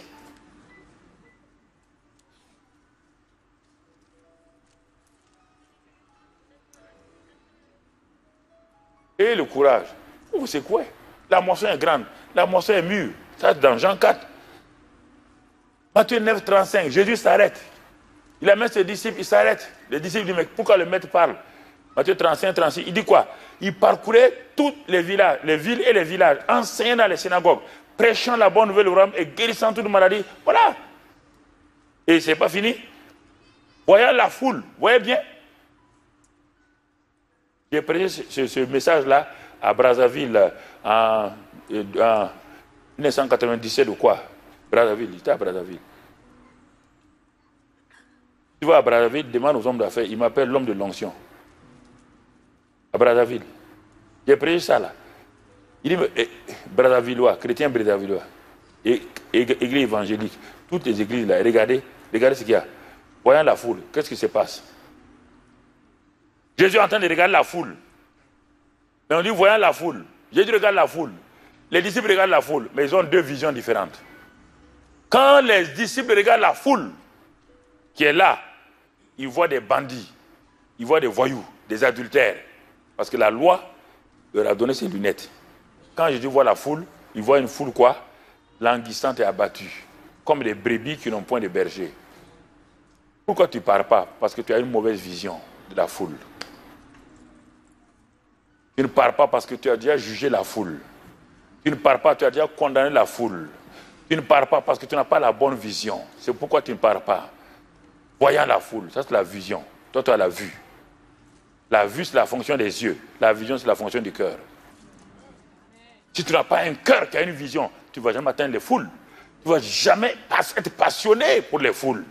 Et le courage. Vous c'est quoi? La moisson est grande, la moisson est mûre. Ça, c'est dans Jean 4. Matthieu 9, 35, Jésus s'arrête. Il amène ses disciples, il s'arrête. Les disciples disent, mais pourquoi le maître parle? Matthieu 35, 36, il dit quoi? Il parcourait tous les villages, les villes et les villages, enseignant dans les synagogues, prêchant la bonne nouvelle au royaume et guérissant toute maladie. Voilà. Et ce n'est pas fini. Voyant la foule, voyez bien. J'ai prêché ce message-là à Brazzaville en 1997 ou quoi? Brazzaville, il était à Brazzaville. Tu vois, à Brazzaville, demande aux hommes d'affaires, il m'appelle l'homme de l'onction. À Brazzaville. J'ai prêché ça là. Il dit, Brazzavillois, chrétien Brazzavillois, et église évangélique, toutes les églises là, regardez ce qu'il y a. Voyant la foule, qu'est-ce qui se passe? Jésus est en train de regarder la foule. Mais on dit, voyant la foule. Jésus regarde la foule. Les disciples regardent la foule, mais ils ont deux visions différentes. Quand les disciples regardent la foule qui est là, ils voient des bandits, ils voient des voyous, des adultères. Parce que la loi leur a donné ses lunettes. Quand Jésus voit la foule, il voit une foule quoi? Languissante et abattue, comme des brebis qui n'ont point de berger. Pourquoi tu ne pars pas? Parce que tu as une mauvaise vision de la foule. Tu ne pars pas parce que tu as déjà jugé la foule. Tu ne pars pas, tu as déjà condamné la foule. Tu ne pars pas parce que tu n'as pas la bonne vision. C'est pourquoi tu ne pars pas. Voyant la foule, ça c'est la vision. Toi, tu as la vue. La vue, c'est la fonction des yeux. La vision, c'est la fonction du cœur. Si tu n'as pas un cœur qui a une vision, tu ne vas jamais atteindre les foules. Tu ne vas jamais être passionné pour les foules.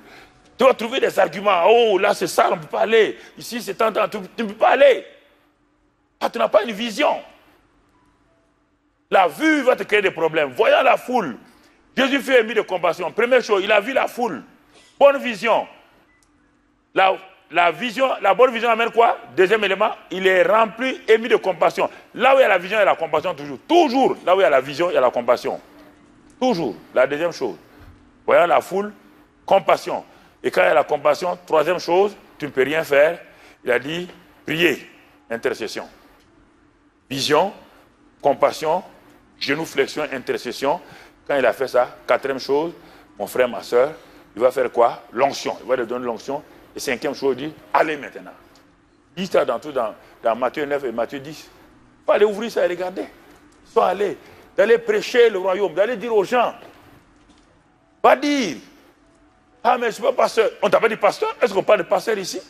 Tu vas trouver des arguments. Oh, là, c'est ça, on ne peut pas aller. Ici, c'est tentant, tu ne peux pas aller. Ah, tu n'as pas une vision. La vue va te créer des problèmes. Voyant la foule, Jésus fut ému de compassion. Première chose, il a vu la foule. Bonne vision. La vision, la bonne vision amène quoi? Deuxième élément, il est rempli, ému de compassion. Là où il y a la vision, il y a la compassion toujours. Toujours, là où il y a la vision, il y a la compassion. Toujours. La deuxième chose, voyant la foule, compassion. Et quand il y a la compassion, troisième chose, tu ne peux rien faire. Il a dit, prier, intercession. Vision, compassion, genuflexion, intercession. Quand il a fait ça, quatrième chose, mon frère, ma soeur, il va faire quoi? L'onction. Il va lui donner l'onction. Et cinquième chose, il dit, allez maintenant. Il dit ça dans Matthieu 9 et Matthieu 10. Il faut aller ouvrir ça et regarder. Ils sont allés, d'aller prêcher le royaume, d'aller dire aux gens. Pas dire, ah mais je ne suis pas pasteur. On t'a pas dit pasteur? Est-ce qu'on parle de pasteur ici?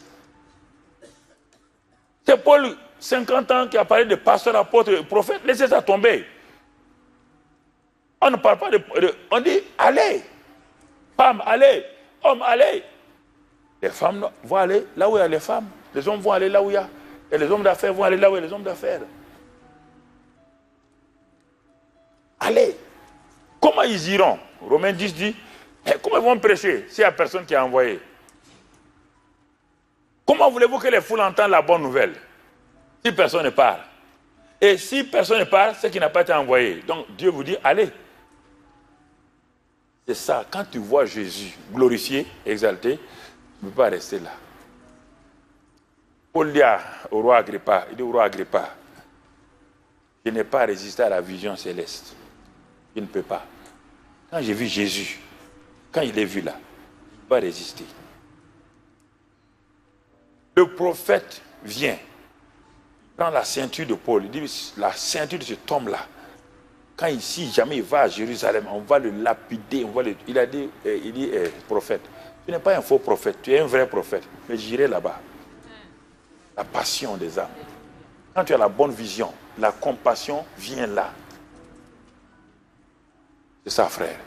C'est Paul, 50 ans, qui a parlé de pasteur, apôtre, prophète. Laissez ça tomber. On ne parle pas on dit, allez. Femme, allez. Homme, allez. Les femmes vont aller là où il y a les femmes. Les hommes vont aller là où il y a. Et les hommes d'affaires vont aller là où il y a les hommes d'affaires. Allez. Comment ils iront? Romains 10 dit, comment ils vont prêcher s'il n'y a personne qui a envoyé? Comment voulez-vous que les foules entendent la bonne nouvelle si personne ne parle? Et si personne ne parle, c'est qu'il n'a pas été envoyé. Donc Dieu vous dit, allez. C'est ça, quand tu vois Jésus glorifié, exalté, tu ne peux pas rester là. Paul dit au roi Agrippa, il dit au roi Agrippa, je n'ai pas résisté à la vision céleste. Je ne peux pas. Quand j'ai vu Jésus, quand il est vu là, je ne peux pas résister. Le prophète vient, prend la ceinture de Paul, il dit la ceinture de cet homme-là. Quand ici, jamais il va à Jérusalem, on va le lapider, il a dit, prophète, tu n'es pas un faux prophète, tu es un vrai prophète, mais j'irai là-bas. La passion des âmes. Quand tu as la bonne vision, la compassion vient là. C'est ça, frère.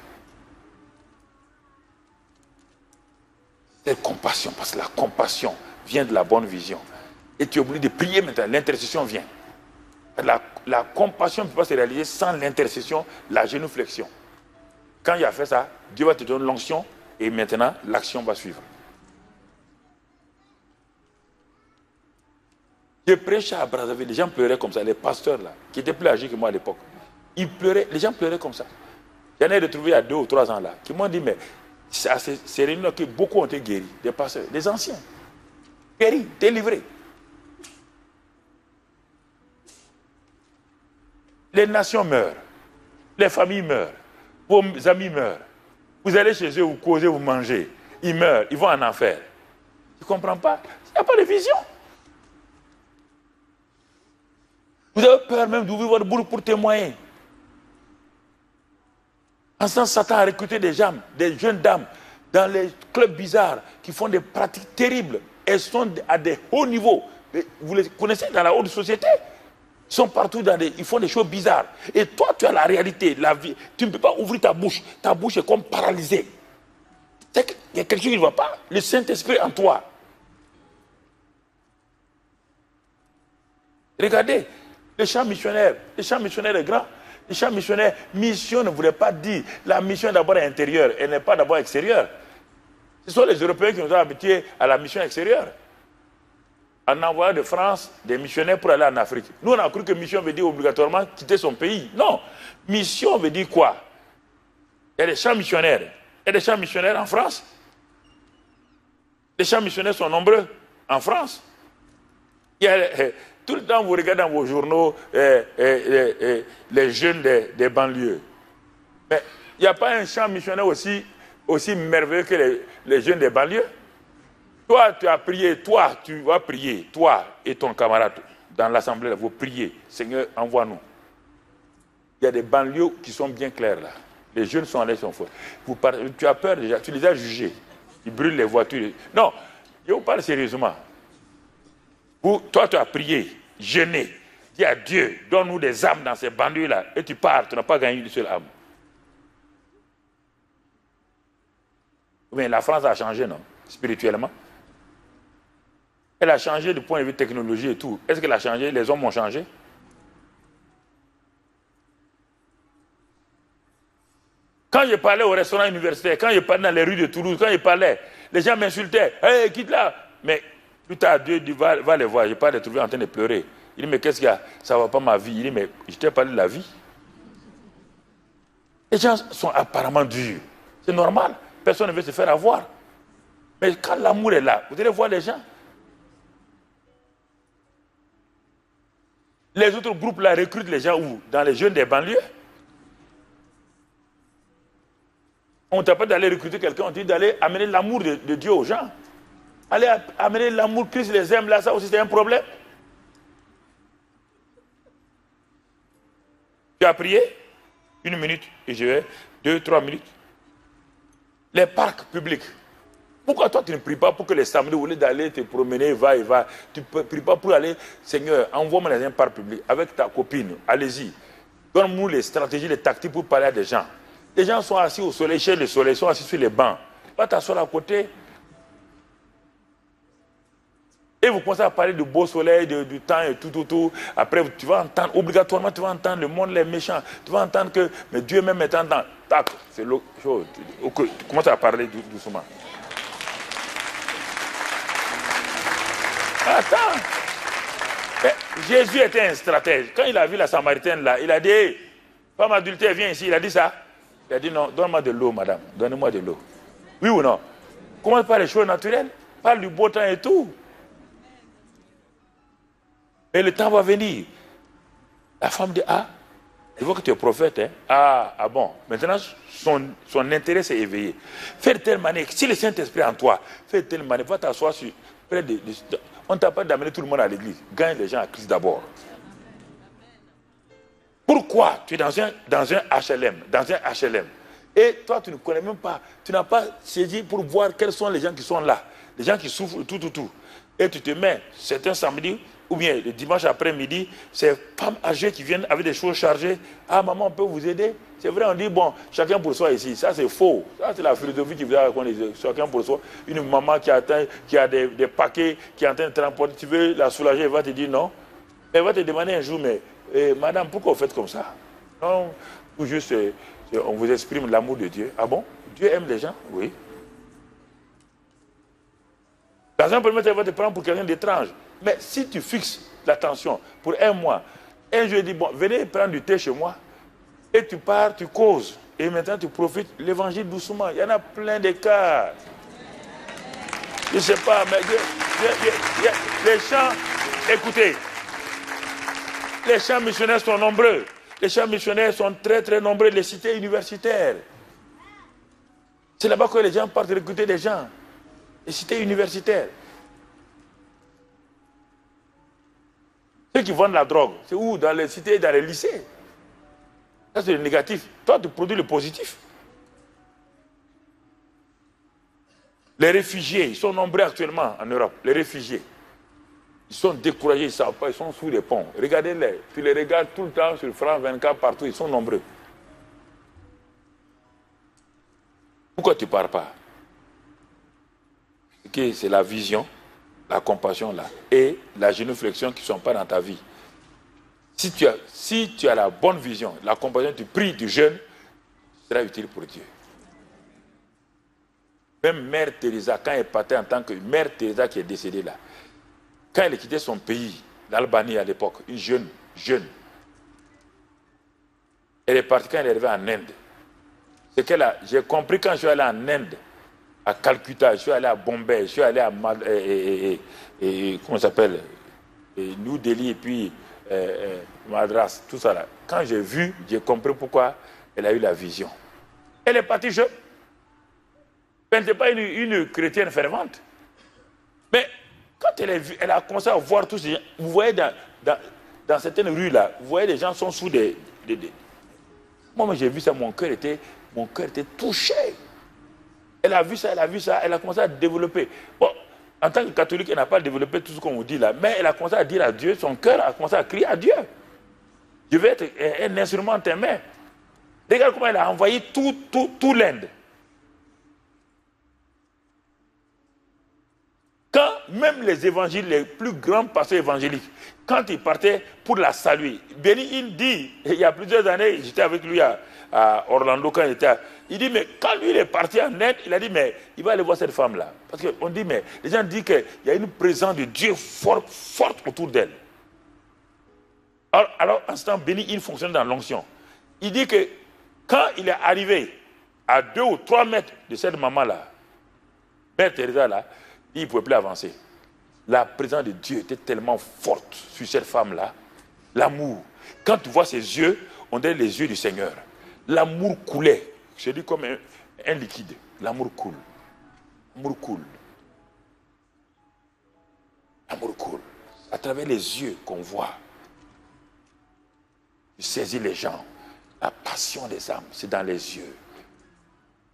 C'est compassion, parce que la compassion vient de la bonne vision. Et tu es obligé de prier maintenant, l'intercession vient. La compassion ne peut pas se réaliser sans l'intercession, la génuflexion. Quand il a fait ça, Dieu va te donner l'onction et maintenant l'action va suivre. Je prêchais à Brazzaville, les gens pleuraient comme ça, les pasteurs là, qui étaient plus âgés que moi à l'époque. Ils pleuraient, les gens pleuraient comme ça. J'en ai retrouvé il y a 2 ou 3 ans là, qui m'ont dit, mais c'est réunion que beaucoup ont été guéris, des pasteurs, des anciens. Guéris, délivrés. Les nations meurent, les familles meurent, vos amis meurent. Vous allez chez eux, vous causez, vous mangez. Ils meurent, ils vont en enfer. Tu ne comprends pas? Il n'y a pas de vision. Vous avez peur même d'ouvrir votre bouche pour témoigner. En ce sens, Satan a recruté des gens, des jeunes dames, dans les clubs bizarres, qui font des pratiques terribles. Elles sont à des hauts niveaux. Vous les connaissez dans la haute société? Ils sont partout ils font des choses bizarres. Et toi, tu as la réalité, la vie. Tu ne peux pas ouvrir ta bouche. Ta bouche est comme paralysée. Il y a quelque chose qui ne va pas. Le Saint-Esprit en toi. Regardez, les champs missionnaires est grand. Les champs missionnaires, mission ne voulait pas dire. La mission est d'abord intérieure, elle n'est pas d'abord extérieure. Ce sont les Européens qui nous ont habitués à la mission extérieure. En envoyant de France des missionnaires pour aller en Afrique. Nous, on a cru que mission veut dire obligatoirement quitter son pays. Non. Mission veut dire quoi? Il y a des champs missionnaires. Il y a des champs missionnaires en France. Les champs missionnaires sont nombreux en France. Il y a tout le temps, vous regardez dans vos journaux les jeunes des banlieues. Mais il n'y a pas un champ missionnaire aussi merveilleux que les jeunes des banlieues. Toi, tu as prié, toi, tu vas prier, toi et ton camarade dans l'assemblée, vous priez. Seigneur, envoie-nous. Il y a des banlieues qui sont bien claires là. Les jeunes sont allés, sont forts. Tu as peur déjà, tu les as jugés. Ils brûlent les voitures. Non, je vous parle sérieusement. Toi, tu as prié, jeûné, dis à Dieu, donne-nous des âmes dans ces banlieues-là. Et tu pars, tu n'as pas gagné une seule âme. Mais la France a changé, non? Spirituellement. Elle a changé du point de vue technologie et tout. Est-ce qu'elle a changé? Les hommes ont changé? Quand je parlais au restaurant universitaire, quand je parlais dans les rues de Toulouse, quand je parlais, les gens m'insultaient. Hey, quitte là. Mais plus tard, Dieu dit, va les voir. Je pas les trouver en train de pleurer. Il dit, mais qu'est-ce qu'il y a? Ça ne va pas ma vie. Il dit, mais je t'ai parlé de la vie. Les gens sont apparemment durs. C'est normal. Personne ne veut se faire avoir. Mais quand l'amour est là, vous allez voir les gens. Les autres groupes là recrutent les gens où? Dans les jeunes des banlieues. On ne t'a pas d'aller recruter quelqu'un, on te dit d'aller amener l'amour de Dieu aux gens. Aller amener l'amour, Christ les aime, là, ça aussi c'est un problème. Tu as prié 1 minute, et je vais 2, 3 minutes. Les parcs publics. Pourquoi toi tu ne pries pas pour que les samedis, au lieu d'aller te promener, va et va, tu ne pries pas pour aller, Seigneur, envoie-moi dans un parc public avec ta copine, allez-y. Donne-nous les stratégies, les tactiques pour parler à des gens. Les gens sont assis au soleil, chez le soleil, sont assis sur les bancs. Va t'asseoir à côté. Et vous commencez à parler du beau soleil, du temps et tout. Après, tu vas entendre, obligatoirement, tu vas entendre le monde, les méchants. Tu vas entendre que, mais Dieu même est en temps. Tac, c'est l'autre chose. Tu commences à parler doucement. Attends. Mais Jésus était un stratège. Quand il a vu la Samaritaine là, il a dit, hey, femme adultère, viens ici. Il a dit ça. Il a dit non, donne-moi de l'eau, madame. Donnez-moi de l'eau. Oui ou non? Commence par les choses naturelles. Parle du beau temps et tout. Et le temps va venir. La femme dit, ah, je vois que tu es prophète. Hein? Ah bon. Maintenant, son intérêt s'est éveillé. Fais de telle manière, si le Saint-Esprit est en toi, fais de telle manière, va t'asseoir sur près de... On ne t'a pas d'amener tout le monde à l'église. Gagne les gens à Christ d'abord. Pourquoi tu es dans un HLM, et toi tu ne connais même pas, tu n'as pas saisi pour voir quels sont les gens qui sont là, les gens qui souffrent, tout. Et tu te mets, c'est un samedi, ou bien le dimanche après-midi, c'est femmes âgées qui viennent avec des choses chargées. Ah maman, on peut vous aider? C'est vrai, on dit, bon, chacun pour soi ici. Ça c'est faux. Ça c'est la philosophie qui vous a raconté, chacun pour soi. Une maman qui a des paquets, qui est en train de transporter, tu veux la soulager, elle va te dire non. Elle va te demander un jour, mais madame, pourquoi vous faites comme ça? Non, tout juste, on vous exprime l'amour de Dieu. Ah bon? Dieu aime les gens? Oui. Dans un premier temps, elle va te prendre pour quelqu'un d'étrange. Mais si tu fixes l'attention pour 1 mois, un jour, il dit, bon, venez prendre du thé chez moi, et tu pars, tu causes, et maintenant tu profites l'évangile doucement. Il y en a plein de cas. Je ne sais pas, mais les chants, écoutez, les champs missionnaires sont nombreux. Les champs missionnaires sont très très nombreux, les cités universitaires. C'est là-bas que les gens partent recruter des gens. Les cités universitaires. Ceux qui vendent la drogue, c'est où? Dans les cités, dans les lycées. Ça c'est le négatif. Toi tu produis le positif. Les réfugiés, ils sont nombreux actuellement en Europe. Les réfugiés. Ils sont découragés, ils ne savent pas, ils sont sous les ponts. Regardez-les, tu les regardes tout le temps sur France 24, partout, ils sont nombreux. Pourquoi tu ne pars pas? C'est la vision, la compassion là, et la génuflexion qui ne sont pas dans ta vie. Si tu as la bonne vision, la compassion, tu pries, tu jeûnes, ce sera utile pour Dieu. Même Mère Teresa, quand elle partait en tant que Mère Teresa qui est décédée là, quand elle a quitté son pays, l'Albanie à l'époque, une jeune, elle est partie quand elle est arrivée en Inde. C'est qu'elle a, j'ai compris quand je suis allé en Inde, à Calcutta, je suis allé à Bombay, je suis allé à comment ça s'appelle, New Delhi et puis Madras, tout ça là. Quand j'ai vu, j'ai compris pourquoi elle a eu la vision. Elle est partie jeune. Elle n'était pas une chrétienne fervente. Mais quand elle a commencé à voir tous ces gens, vous voyez dans certaines rues là, vous voyez les gens sont sous des... Moi j'ai vu ça, mon cœur était touché. Elle a vu ça, elle a commencé à développer. Bon, en tant que catholique, elle n'a pas développé tout ce qu'on vous dit là, mais elle a commencé à dire à Dieu, son cœur a commencé à crier à Dieu. Je vais être un instrument en tes mains. Regarde comment elle a envoyé tout l'Inde. Quand même les évangiles, les plus grands pasteurs évangéliques, quand ils partaient pour la saluer, Benny Hinn dit, il y a plusieurs années, j'étais avec lui à Orlando quand il était il dit, mais quand lui il est parti en Inde, il a dit, mais il va aller voir cette femme-là. Parce qu'on dit, mais les gens disent qu'il y a une présence de Dieu forte autour d'elle. Alors, en ce temps, Benny Hinn fonctionne dans l'onction. Il dit que quand il est arrivé à 2 ou 3 mètres de cette maman-là, Mère Teresa là, il ne pouvait plus avancer. La présence de Dieu était tellement forte sur cette femme-là. L'amour. Quand tu vois ses yeux, on dirait les yeux du Seigneur. L'amour coulait. Je dis comme un liquide. L'amour coule. L'amour coule. L'amour coule. À travers les yeux qu'on voit. Tu saisis les gens. La passion des âmes, c'est dans les yeux.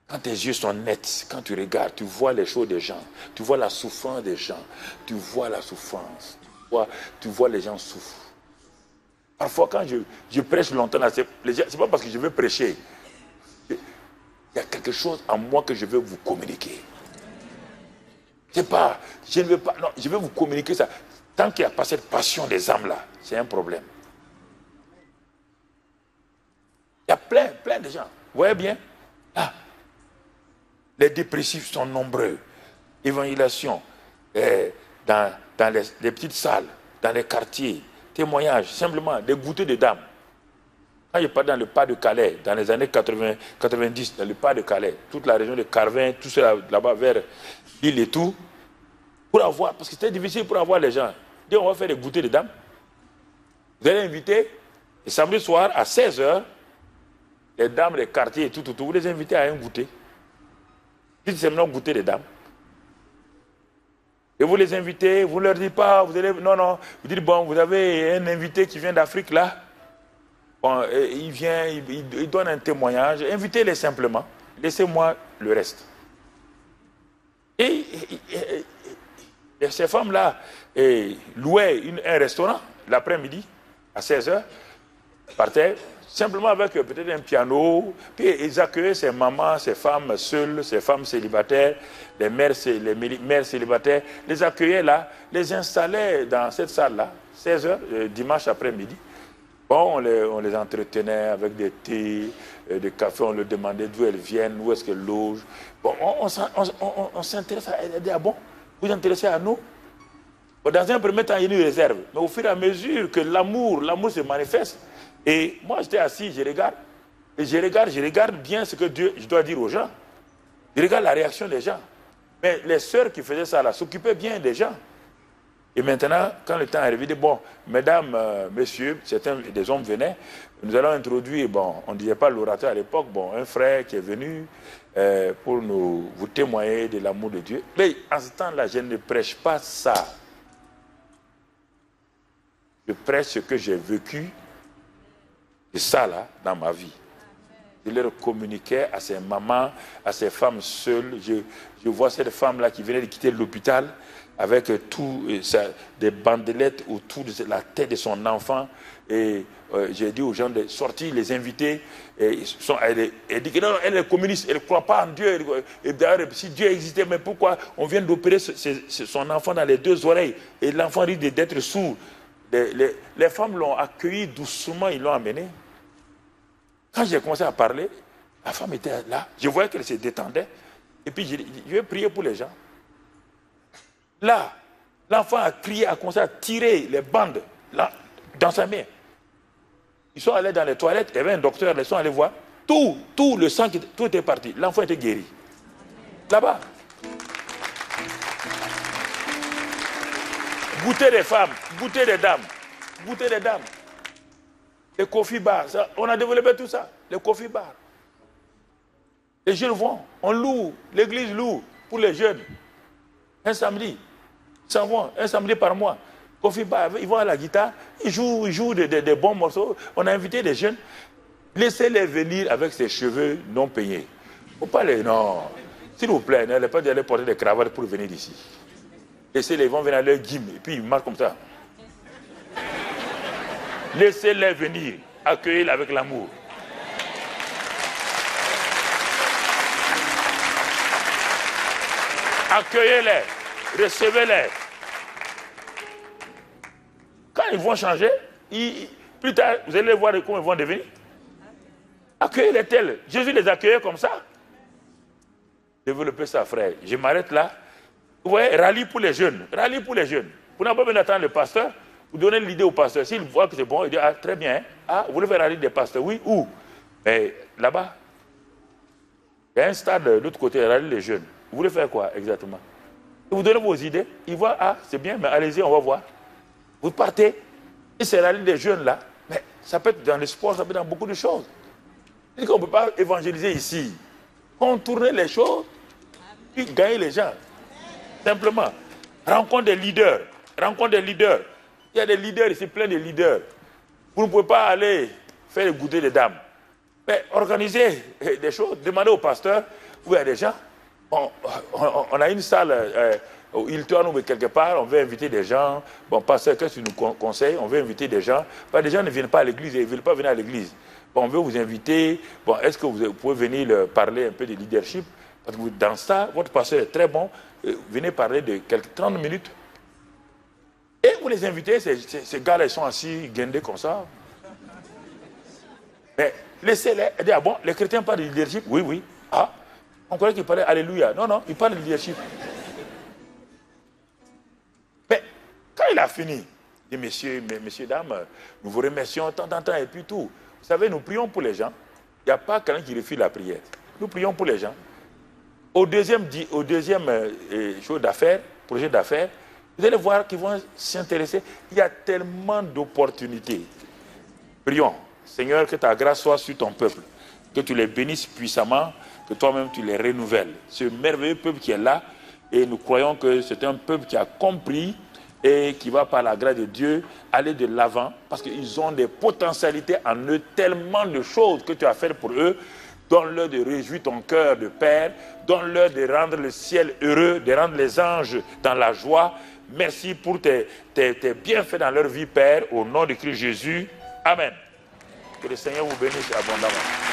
Quand tes yeux sont nets, quand tu regardes, tu vois les choses des gens, tu vois la souffrance des gens, tu vois la souffrance, tu vois les gens souffrent. Parfois, quand je prêche longtemps, c'est pas parce que je veux prêcher. Il y a quelque chose en moi que je veux vous communiquer. Je ne veux pas, non, je veux vous communiquer ça. Tant qu'il n'y a pas cette passion des âmes là, c'est un problème. Il y a plein de gens. Vous voyez bien? Ah. Les dépressifs sont nombreux. Évangélisation dans les petites salles, dans les quartiers. Témoignages, simplement des goûters de dames. Quand je pars dans le pas de Calais, dans les années 90, dans le pas de Calais, toute la région de Carvin, tout ça là-bas vers l'île et tout, pour avoir, parce que c'était difficile pour avoir les gens. Dis, on va faire des goûters de dames. Vous allez inviter, le samedi soir à 16h, les dames des quartiers et tout, vous les invitez à un goûter. Dites simplement goûter les dames. Et vous les invitez, vous ne leur dites pas, vous allez, non, vous dites, bon, vous avez un invité qui vient d'Afrique là, bon, il vient, il donne un témoignage, invitez-les simplement, laissez-moi le reste. Et ces femmes-là louaient un restaurant l'après-midi, à 16h, partaient, simplement avec peut-être un piano, puis ils accueillaient ces mamans, ces femmes seules, ces femmes célibataires, les mères célibataires, les accueillaient là, les installaient dans cette salle-là, 16h, dimanche après-midi. Bon, on les entretenait avec des thés, des cafés, on leur demandait d'où elles viennent, où est-ce qu'elles logent. Bon, on s'intéresse à elles. Ah bon, vous vous intéressez à nous? Bon, dans un premier temps, il y a une réserve. Mais au fur et à mesure que l'amour se manifeste, et moi, j'étais assis, je regarde. Et je regarde bien ce que je dois dire aux gens. Je regarde la réaction des gens. Mais les sœurs qui faisaient ça, là, s'occupaient bien des gens. Et maintenant, quand le temps est arrivé, bon, mesdames, messieurs, certains des hommes venaient, nous allons introduire, bon, on ne disait pas l'orateur à l'époque, bon, un frère qui est venu pour vous témoigner de l'amour de Dieu. Mais en ce temps-là, je ne prêche pas ça. Je prêche ce que j'ai vécu. C'est ça, là, dans ma vie. Je leur communiquais à ces mamans, à ces femmes seules. Je vois cette femme-là qui venait de quitter l'hôpital avec des bandelettes autour de la tête de son enfant. Et j'ai dit aux gens de sortir, les inviter. Elle dit que non, elle est communiste, elle ne croit pas en Dieu. Et d'ailleurs, si Dieu existait, mais pourquoi on vient d'opérer son enfant dans les 2 oreilles et l'enfant risque d'être sourd? Les femmes l'ont accueilli doucement, ils l'ont amené. Quand j'ai commencé à parler, la femme était là, je voyais qu'elle se détendait. Et puis je vais prier pour les gens. Là, l'enfant a crié, a commencé à tirer les bandes là, dans sa main. Ils sont allés dans les toilettes, il y avait un docteur, ils sont allés voir. Tout le sang, tout était parti. L'enfant était guéri. Là-bas. Goûter des femmes, goûter des dames, goûter des dames. Les coffee bars, ça, on a développé tout ça, les coffee bars. Les jeunes vont, on loue, l'église loue pour les jeunes. Un samedi, ils s'en vont, un samedi par mois. Coffee bar, ils vont à la guitare, ils jouent des bons morceaux. On a invité des jeunes. Laissez-les venir avec ses cheveux non peignés. Faut pas les... Non. S'il vous plaît, n'allez pas aller porter des cravates pour venir ici. Laissez-les, ils vont venir à leur gym et puis ils marchent comme ça. Laissez-les venir, accueillez-les avec l'amour. Accueillez-les, recevez-les. Quand ils vont changer, plus tard, vous allez voir comment ils vont devenir. Accueillez-les tels. Jésus les accueillait comme ça. Développez ça, frère. Je m'arrête là. Vous voyez, rallye pour les jeunes. Rallye pour les jeunes. Vous n'avez pas besoin d'attendre le pasteur. Vous donnez l'idée au pasteur. S'il voit que c'est bon, il dit, ah, très bien. Hein? Ah, vous voulez faire rallye des pasteurs? Oui, où? Là-bas. Il y a un stade de l'autre côté, rallye les jeunes. Vous voulez faire quoi exactement? Vous donnez vos idées. Ils voient, ah, c'est bien, mais allez-y, on va voir. Vous partez. Et c'est rallye des jeunes là. Mais ça peut être dans le sport, ça peut être dans beaucoup de choses. On ne peut pas évangéliser ici. Contourner les choses, puis gagner les gens. Simplement. Rencontre des leaders. Rencontre des leaders. Il y a des leaders ici, plein de leaders. Vous ne pouvez pas aller faire goûter des dames. Mais organisez des choses. Demandez au pasteur où il y a des gens. On a une salle au Hilton ou quelque part. On veut inviter des gens. Bon, pasteur, qu'est-ce que tu nous conseilles? On veut inviter des gens. Les gens ne viennent pas à l'église et ils ne veulent pas venir à l'église. Bon, on veut vous inviter. Bon, est-ce que vous pouvez venir parler un peu de leadership? Parce que dans ça, votre pasteur est très bon. Venez parler de quelques 30 minutes. Et vous les invitez, ces gars-là, ils sont assis, guindés comme ça. Mais laissez-les. Ah bon, les chrétiens parlent de leadership? Oui, oui. Ah, on croyait qu'ils parlaient Alléluia. Non, non, ils parlent de leadership. Mais quand il a fini, il dit, messieurs, dames, nous vous remercions tant, et puis tout. Vous savez, nous prions pour les gens. Il n'y a pas quelqu'un qui refuse la prière. Nous prions pour les gens. Au deuxième chose d'affaires, projet d'affaires, vous allez voir qu'ils vont s'intéresser. Il y a tellement d'opportunités. Prions. Seigneur, que ta grâce soit sur ton peuple. Que tu les bénisses puissamment, que toi-même tu les renouvelles. Ce merveilleux peuple qui est là, et nous croyons que c'est un peuple qui a compris et qui va par la grâce de Dieu aller de l'avant, parce qu'ils ont des potentialités en eux, tellement de choses que tu as faites pour eux. Donne-leur de réjouir ton cœur de Père, donne-leur de rendre le ciel heureux, de rendre les anges dans la joie. Merci pour tes bienfaits dans leur vie, Père, au nom de Christ Jésus. Amen. Que le Seigneur vous bénisse abondamment.